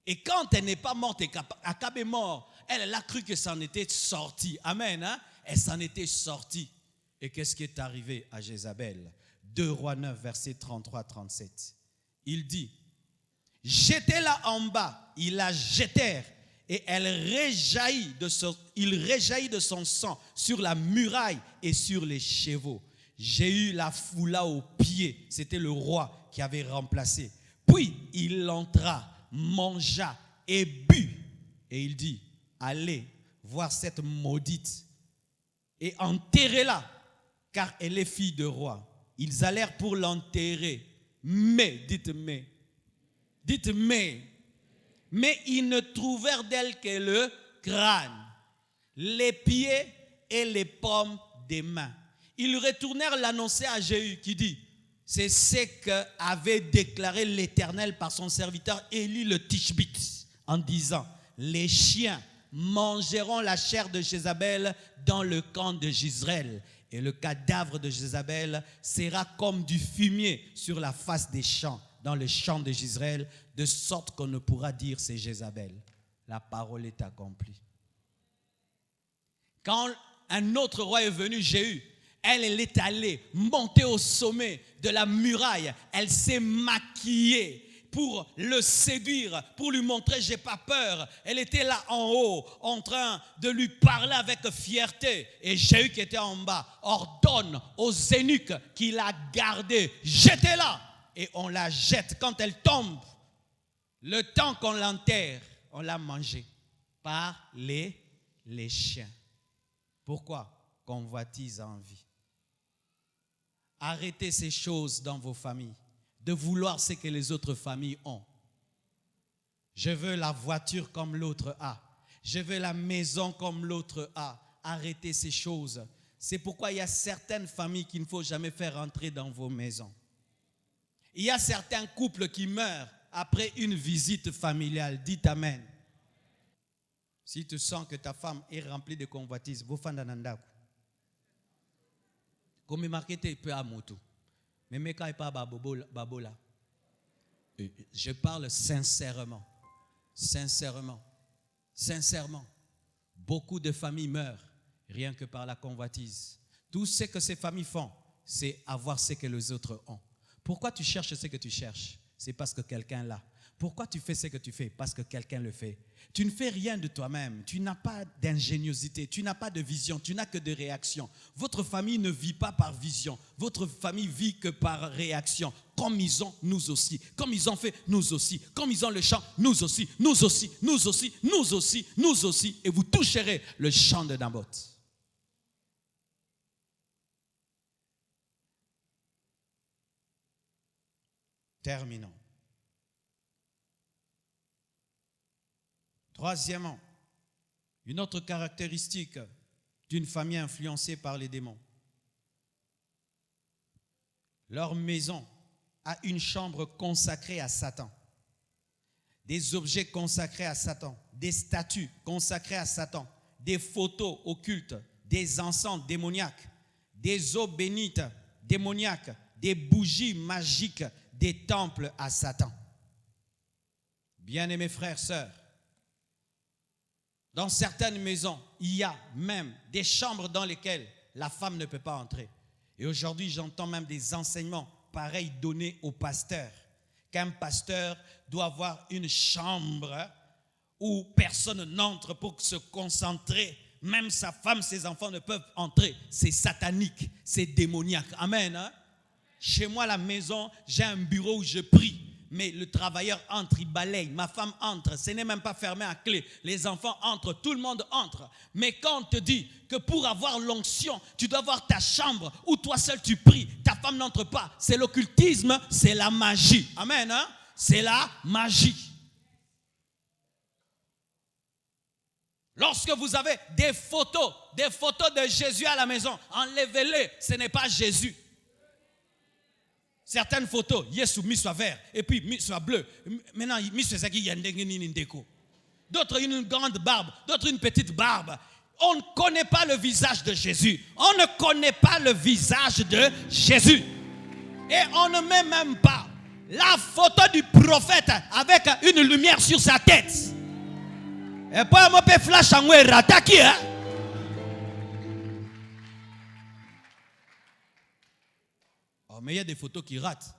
Et quand elle n'est pas morte et qu'Akab est mort, elle a cru que s'en était sortie. Amen. Hein? Elle s'en était sortie. Et qu'est-ce qui est arrivé à Jézabel? 2 Rois 9, verset 33-37. Il dit, jetez-la en bas. Ils la jetèrent. Et il réjaillit de son sang sur la muraille et sur les chevaux. J'ai eu la foula aux pieds. C'était le roi qui avait remplacé. Puis il entra, mangea et but. Et il dit, allez voir cette maudite et enterrez-la, car elle est fille de roi. Ils allèrent pour l'enterrer. Mais, dites mais ils ne trouvèrent d'elle que le crâne, les pieds et les paumes des mains. Ils retournèrent l'annoncer à Jéhu qui dit, c'est ce qu'avait déclaré l'Éternel par son serviteur Élie le Tishbite en disant, les chiens mangeront la chair de Jézabel dans le camp de Jezreel. Et le cadavre de Jézabel sera comme du fumier sur la face des champs, dans le champ de Jezreel, de sorte qu'on ne pourra dire c'est Jézabel. La parole est accomplie. Quand un autre roi est venu, Jéhu, elle est allée monter au sommet de la muraille. Elle s'est maquillée pour le séduire, pour lui montrer j'ai pas peur. Elle était là en haut, en train de lui parler avec fierté. Et Jéhu qui était en bas ordonne aux eunuques qui la gardaient, jetez-la. Et on la jette. Quand elle tombe, le temps qu'on l'enterre, on l'a mangée par les chiens. Pourquoi? Convoitise en vie. Arrêtez ces choses dans vos familles, de vouloir ce que les autres familles ont. Je veux la voiture comme l'autre a. Je veux la maison comme l'autre a. Arrêtez ces choses. C'est pourquoi il y a certaines familles qu'il ne faut jamais faire entrer dans vos maisons. Il y a certains couples qui meurent après une visite familiale. Dites Amen. Si tu sens que ta femme est remplie de convoitises, vous faites un andaku. Comme il marque, tu peux à moto. Mais mes cas, pas babola. Je parle sincèrement. Sincèrement. Sincèrement. Beaucoup de familles meurent rien que par la convoitise. Tout ce que ces familles font, c'est avoir ce que les autres ont. Pourquoi tu cherches ce que tu cherches? C'est parce que quelqu'un l'a. Pourquoi tu fais ce que tu fais? Parce que quelqu'un le fait. Tu ne fais rien de toi-même. Tu n'as pas d'ingéniosité. Tu n'as pas de vision. Tu n'as que de réaction. Votre famille ne vit pas par vision. Votre famille vit que par réaction. Comme ils ont, nous aussi. Comme ils ont fait, nous aussi. Comme ils ont le chant, nous aussi. Nous aussi, nous aussi, nous aussi, nous aussi. Et vous toucherez le chant de Naboth. Terminons. Troisièmement, une autre caractéristique d'une famille influencée par les démons. Leur maison a une chambre consacrée à Satan, des objets consacrés à Satan, des statues consacrées à Satan, des photos occultes, des encens démoniaques, des eaux bénites démoniaques, des bougies magiques, des temples à Satan. Bien-aimés frères, sœurs, dans certaines maisons, il y a même des chambres dans lesquelles la femme ne peut pas entrer. Et aujourd'hui, j'entends même des enseignements pareils donnés aux pasteurs. Qu'un pasteur doit avoir une chambre où personne n'entre pour se concentrer. Même sa femme, ses enfants ne peuvent entrer. C'est satanique, c'est démoniaque. Amen. Hein? Chez moi, à la maison, j'ai un bureau où je prie. Mais le travailleur entre, il balaye, ma femme entre, ce n'est même pas fermé à clé. Les enfants entrent, tout le monde entre. Mais quand on te dit que pour avoir l'onction, tu dois avoir ta chambre où toi seul tu pries, ta femme n'entre pas, c'est l'occultisme, c'est la magie. Amen, hein? C'est la magie. Lorsque vous avez des photos de Jésus à la maison, enlevez-les, ce n'est pas Jésus. Certaines photos, Yesu mis soit vert, et puis mis soit bleu. Maintenant, mis soit zaki yandengeni ndeko. D'autres une grande barbe, d'autres une petite barbe. On ne connaît pas le visage de Jésus. On ne connaît pas le visage de Jésus. Et on ne met même pas la photo du prophète avec une lumière sur sa tête. Et puis on peut flash en rataki, hein? Mais il y a des photos qui ratent.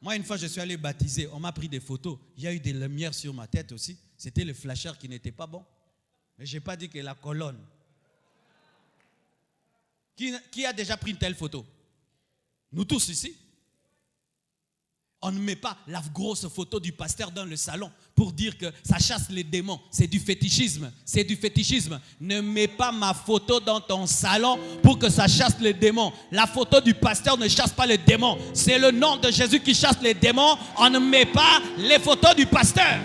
Moi, une fois, je suis allé baptiser. On m'a pris des photos. Il y a eu des lumières sur ma tête aussi. C'était le flasheur qui n'était pas bon. Mais je n'ai pas dit que la colonne. Qui a déjà pris une telle photo? Nous tous ici. On ne met pas la grosse photo du pasteur dans le salon pour dire que ça chasse les démons. C'est du fétichisme. C'est du fétichisme. Ne mets pas ma photo dans ton salon pour que ça chasse les démons. La photo du pasteur ne chasse pas les démons. C'est le nom de Jésus qui chasse les démons. On ne met pas les photos du pasteur.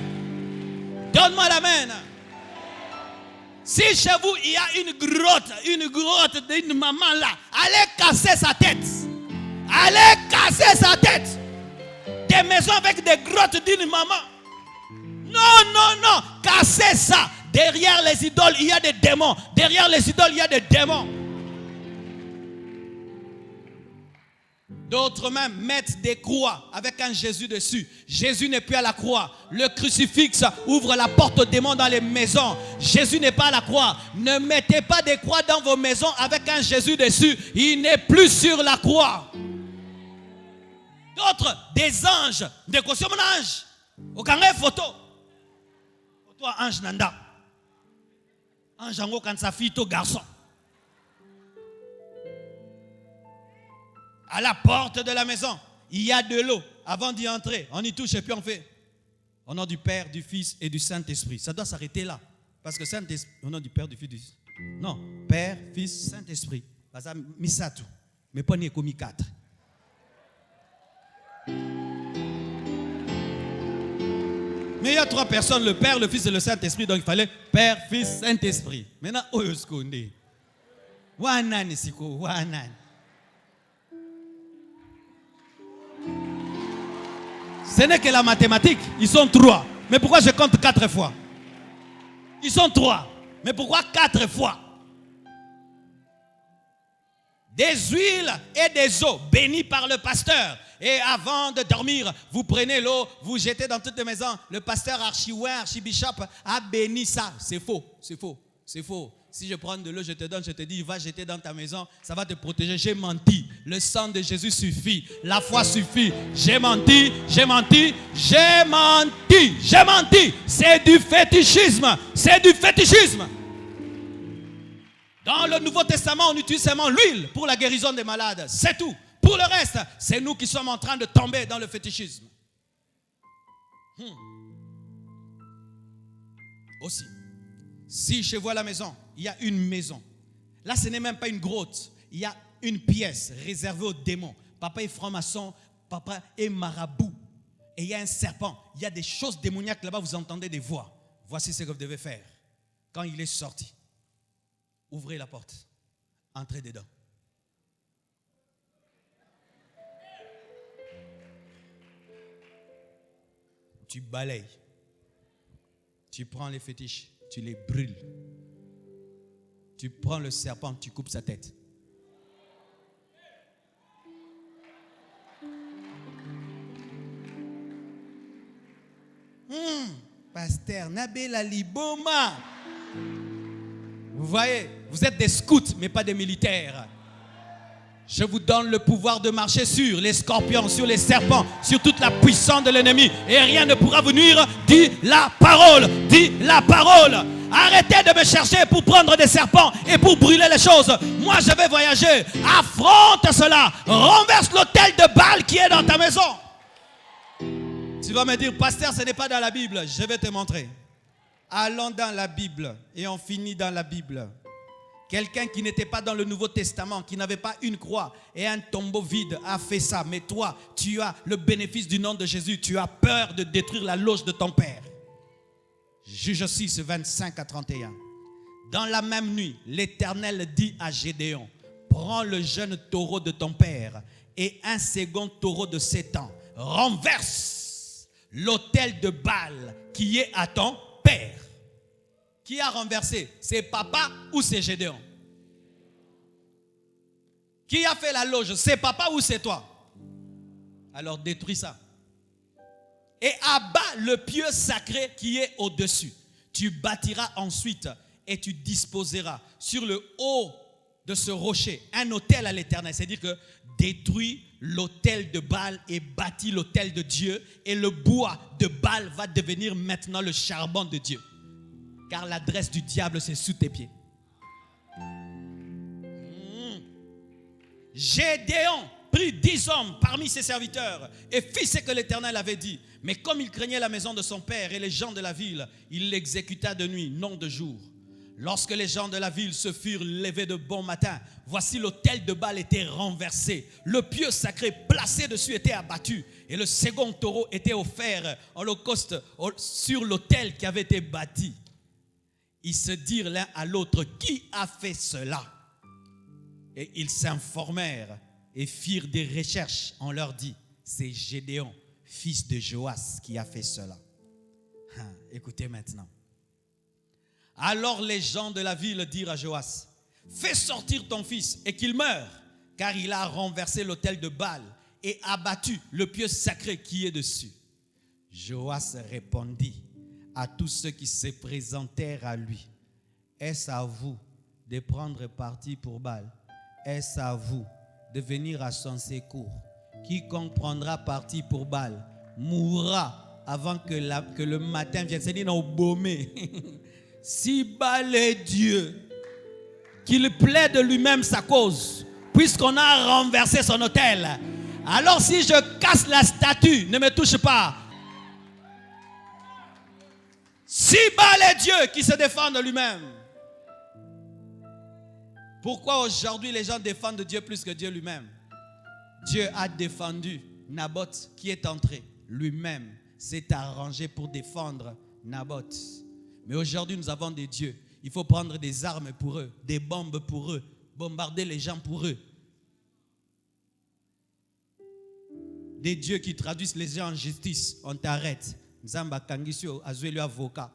Donne-moi l'amen. Si chez vous, il y a une grotte d'une maman là, allez casser sa tête. Allez casser sa tête. Des maisons avec des grottes d'une maman. Non, non, non. Cassez ça. Derrière les idoles, il y a des démons. Derrière les idoles, il y a des démons. D'autres même mettent des croix avec un Jésus dessus. Jésus n'est plus à la croix. Le crucifix ouvre la porte aux démons dans les maisons. Jésus n'est pas à la croix. Ne mettez pas des croix dans vos maisons avec un Jésus dessus. Il n'est plus sur la croix. D'autres, des anges. Des costumes d'ange. Aucun photo. Toi, ange nanda. Ange en quand sa fille, toi, garçon. À la porte de la maison, il y a de l'eau. Avant d'y entrer, on y touche et puis on fait. Au nom du Père, du Fils et du Saint-Esprit. Ça doit s'arrêter là. Parce que Saint-Esprit, au nom du Père, du Fils, du... Non, Père, Fils, Saint-Esprit. Parce que Misatou. Mais pas ni comme 4. Mais il y a 3 personnes, le Père, le Fils et le Saint-Esprit. Donc il fallait Père, Fils, Saint-Esprit. Maintenant, où est-ce qu'on est? Wanan ici, Wanan. Ce n'est que la mathématique. Ils sont 3. Mais pourquoi je compte 4 fois? Ils sont 3. Mais pourquoi 4 fois? Des huiles et des eaux bénies par le pasteur. Et avant de dormir, vous prenez l'eau, vous jetez dans toutes les maisons. Le pasteur archibishop a béni ça. C'est faux, c'est faux, c'est faux. Si je prends de l'eau, je te donne, je te dis, va jeter dans ta maison, ça va te protéger. J'ai menti. Le sang de Jésus suffit. La foi suffit. J'ai menti, j'ai menti, j'ai menti, j'ai menti. C'est du fétichisme. C'est du fétichisme. Dans le Nouveau Testament, on utilise seulement l'huile pour la guérison des malades. C'est tout. Pour le reste, c'est nous qui sommes en train de tomber dans le fétichisme. Aussi, si chez vous à la maison, il y a une maison. Là, ce n'est même pas une grotte. Il y a une pièce réservée aux démons. Papa est franc-maçon, papa est marabout. Et il y a un serpent. Il y a des choses démoniaques là-bas, vous entendez des voix. Voici ce que vous devez faire. Quand il est sorti, ouvrez la porte. Entrez dedans. Tu balayes. Tu prends les fétiches, tu les brûles. Tu prends le serpent, tu coupes sa tête. Pasteur Nabela Liboma. Vous voyez, vous êtes des scouts, mais pas des militaires. Je vous donne le pouvoir de marcher sur les scorpions, sur les serpents, sur toute la puissance de l'ennemi. Et rien ne pourra vous nuire. Dis la parole. Dis la parole. Arrêtez de me chercher pour prendre des serpents et pour brûler les choses. Moi, je vais voyager. Affronte cela. Renverse l'autel de Baal qui est dans ta maison. Tu vas me dire, pasteur, ce n'est pas dans la Bible. Je vais te montrer. Allons dans la Bible et on finit dans la Bible. Quelqu'un qui n'était pas dans le Nouveau Testament, qui n'avait pas une croix et un tombeau vide a fait ça. Mais toi, tu as le bénéfice du nom de Jésus. Tu as peur de détruire la loge de ton père. Juge 6, 25 à 31. Dans la même nuit, l'Éternel dit à Gédéon, prends le jeune taureau de ton père et un second taureau de 7 ans. Renverse l'autel de Baal qui est à ton père. Qui a renversé? C'est papa ou c'est Gédéon? Qui a fait la loge? C'est papa ou c'est toi? Alors détruis ça. Et abat le pieu sacré qui est au-dessus. Tu bâtiras ensuite et tu disposeras sur le haut de ce rocher un autel à l'Éternel. C'est-à-dire que détruis l'autel de Baal et bâtis l'autel de Dieu. Et le bois de Baal va devenir maintenant le charbon de Dieu. Car l'adresse du diable, c'est sous tes pieds. Gédéon prit 10 hommes parmi ses serviteurs et fit ce que l'Éternel avait dit. Mais comme il craignait la maison de son père et les gens de la ville, il l'exécuta de nuit, non de jour. Lorsque les gens de la ville se furent levés de bon matin, voici l'autel de Baal était renversé. Le pieu sacré placé dessus était abattu. Et le second taureau était offert en holocauste sur l'autel qui avait été bâti. Ils se dirent l'un à l'autre, qui a fait cela? Et ils s'informèrent et firent des recherches. On leur dit, c'est Gédéon, fils de Joas, qui a fait cela. Écoutez maintenant. Alors les gens de la ville dirent à Joas, fais sortir ton fils et qu'il meure, car il a renversé l'autel de Baal et abattu le pieu sacré qui est dessus. Joas répondit à tous ceux qui se présentèrent à lui, est-ce à vous de prendre parti pour Baal? Est-ce à vous de venir à son secours? Quiconque prendra parti pour Baal mourra avant que le matin vienne. C'est dit non, baumé. Si Baal est Dieu, qu'il plaide lui-même sa cause, puisqu'on a renversé son autel. Alors si je casse la statue, ne me touche pas. Si Baal est Dieu, qui se défend de lui-même. Pourquoi aujourd'hui les gens défendent Dieu plus que Dieu lui-même? Dieu a défendu Naboth qui est entré. Lui-même s'est arrangé pour défendre Naboth. Mais aujourd'hui nous avons des dieux. Il faut prendre des armes pour eux, des bombes pour eux, bombarder les gens pour eux. Des dieux qui traduisent les gens en justice. On t'arrête. Nzamba kangisio azweli avocat.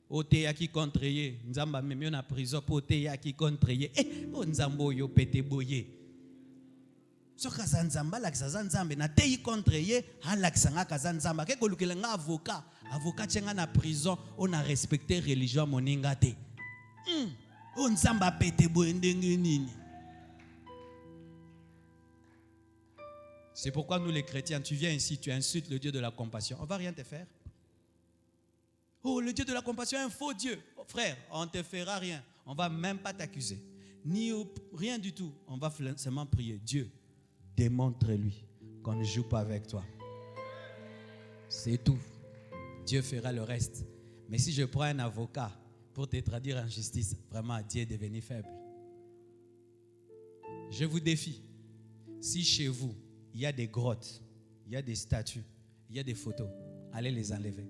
Oteya qui contre ye. Nzamba même en prison pour oteya qui contre ye. Oh nzambo yo pete boye. Soka nzamba la nzambe na teyi contre ye halakisa nga nzamba ke kolukela nga avocat. Avocat tchenga na prison on a respecté religion moninga te. Oh nzamba pete boye ndenge nini. C'est pourquoi nous les chrétiens, tu viens ici, tu insultes le Dieu de la compassion. On ne va rien te faire. Oh, le Dieu de la compassion est un faux Dieu. Oh, frère, on ne te fera rien. On ne va même pas t'accuser. Ni rien du tout. On va seulement prier. Dieu, démontre-lui qu'on ne joue pas avec toi. C'est tout. Dieu fera le reste. Mais si je prends un avocat pour te traduire en justice, vraiment, Dieu est devenu faible. Je vous défie. Si chez vous, il y a des grottes, il y a des statues, il y a des photos, allez les enlever.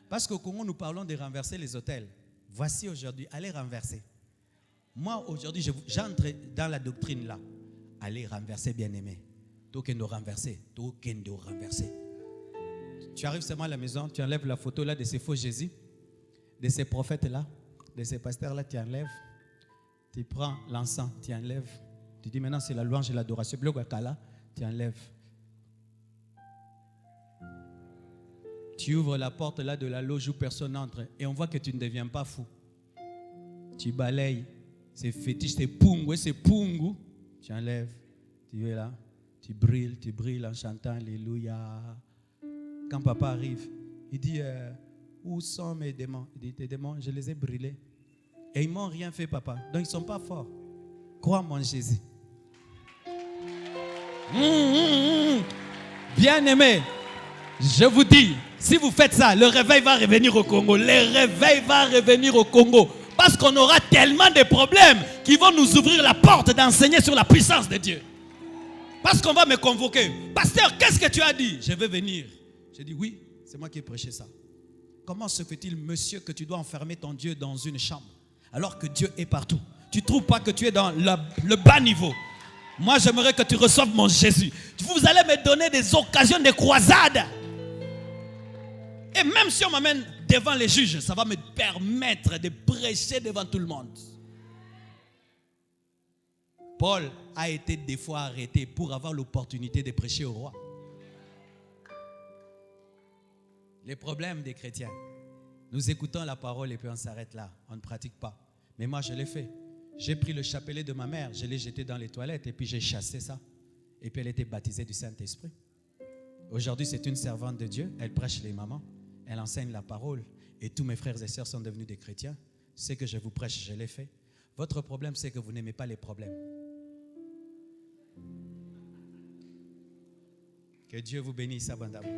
Parce qu'au Congo, nous parlons de renverser les hôtels. Voici aujourd'hui, allez renverser. Moi, aujourd'hui, j'entre dans la doctrine là. Allez renverser, bien-aimé. Tokendo renverser, tokendo renverser. Tu arrives seulement à la maison, tu enlèves la photo là de ces faux Jésus, de ces prophètes là, de ces pasteurs là, tu enlèves. Tu prends l'encens, tu enlèves. Tu dis maintenant c'est la louange et l'adoration. Tu enlèves. Tu ouvres la porte là de la loge où personne n'entre et on voit que tu ne deviens pas fou. Tu balayes, c'est fétiche, c'est pungu, Tu enlèves, tu es là, tu brilles en chantant Alléluia. Quand papa arrive, il dit où sont mes démons? Il dit tes démons, je les ai brûlés. Et ils m'ont rien fait, papa. Donc ils ne sont pas forts. Crois mon Jésus. Bien-aimé, je vous dis, si vous faites ça, le réveil va revenir au Congo. Le réveil va revenir au Congo. Parce qu'on aura tellement de problèmes qui vont nous ouvrir la porte d'enseigner sur la puissance de Dieu. Parce qu'on va me convoquer. Pasteur, qu'est-ce que tu as dit? Je vais venir. J'ai dit oui, c'est moi qui ai prêché ça. Comment se fait-il, monsieur, que tu dois enfermer ton Dieu dans une chambre alors que Dieu est partout? Tu ne trouves pas que tu es dans le bas niveau? Moi, j'aimerais que tu reçoives mon Jésus. Vous allez me donner des occasions de croisade. Et même si on m'amène devant les juges, ça va me permettre de prêcher devant tout le monde. Paul a été des fois arrêté pour avoir l'opportunité de prêcher au roi. Les problèmes des chrétiens. Nous écoutons la parole et puis on s'arrête là. On ne pratique pas. Mais moi, je l'ai fait. J'ai pris le chapelet de ma mère, je l'ai jeté dans les toilettes et puis j'ai chassé ça. Et puis elle était baptisée du Saint-Esprit. Aujourd'hui, c'est une servante de Dieu. Elle prêche les mamans. Elle enseigne la parole. Et tous mes frères et sœurs sont devenus des chrétiens. Ce que je vous prêche, je l'ai fait. Votre problème, c'est que vous n'aimez pas les problèmes. Que Dieu vous bénisse abondamment.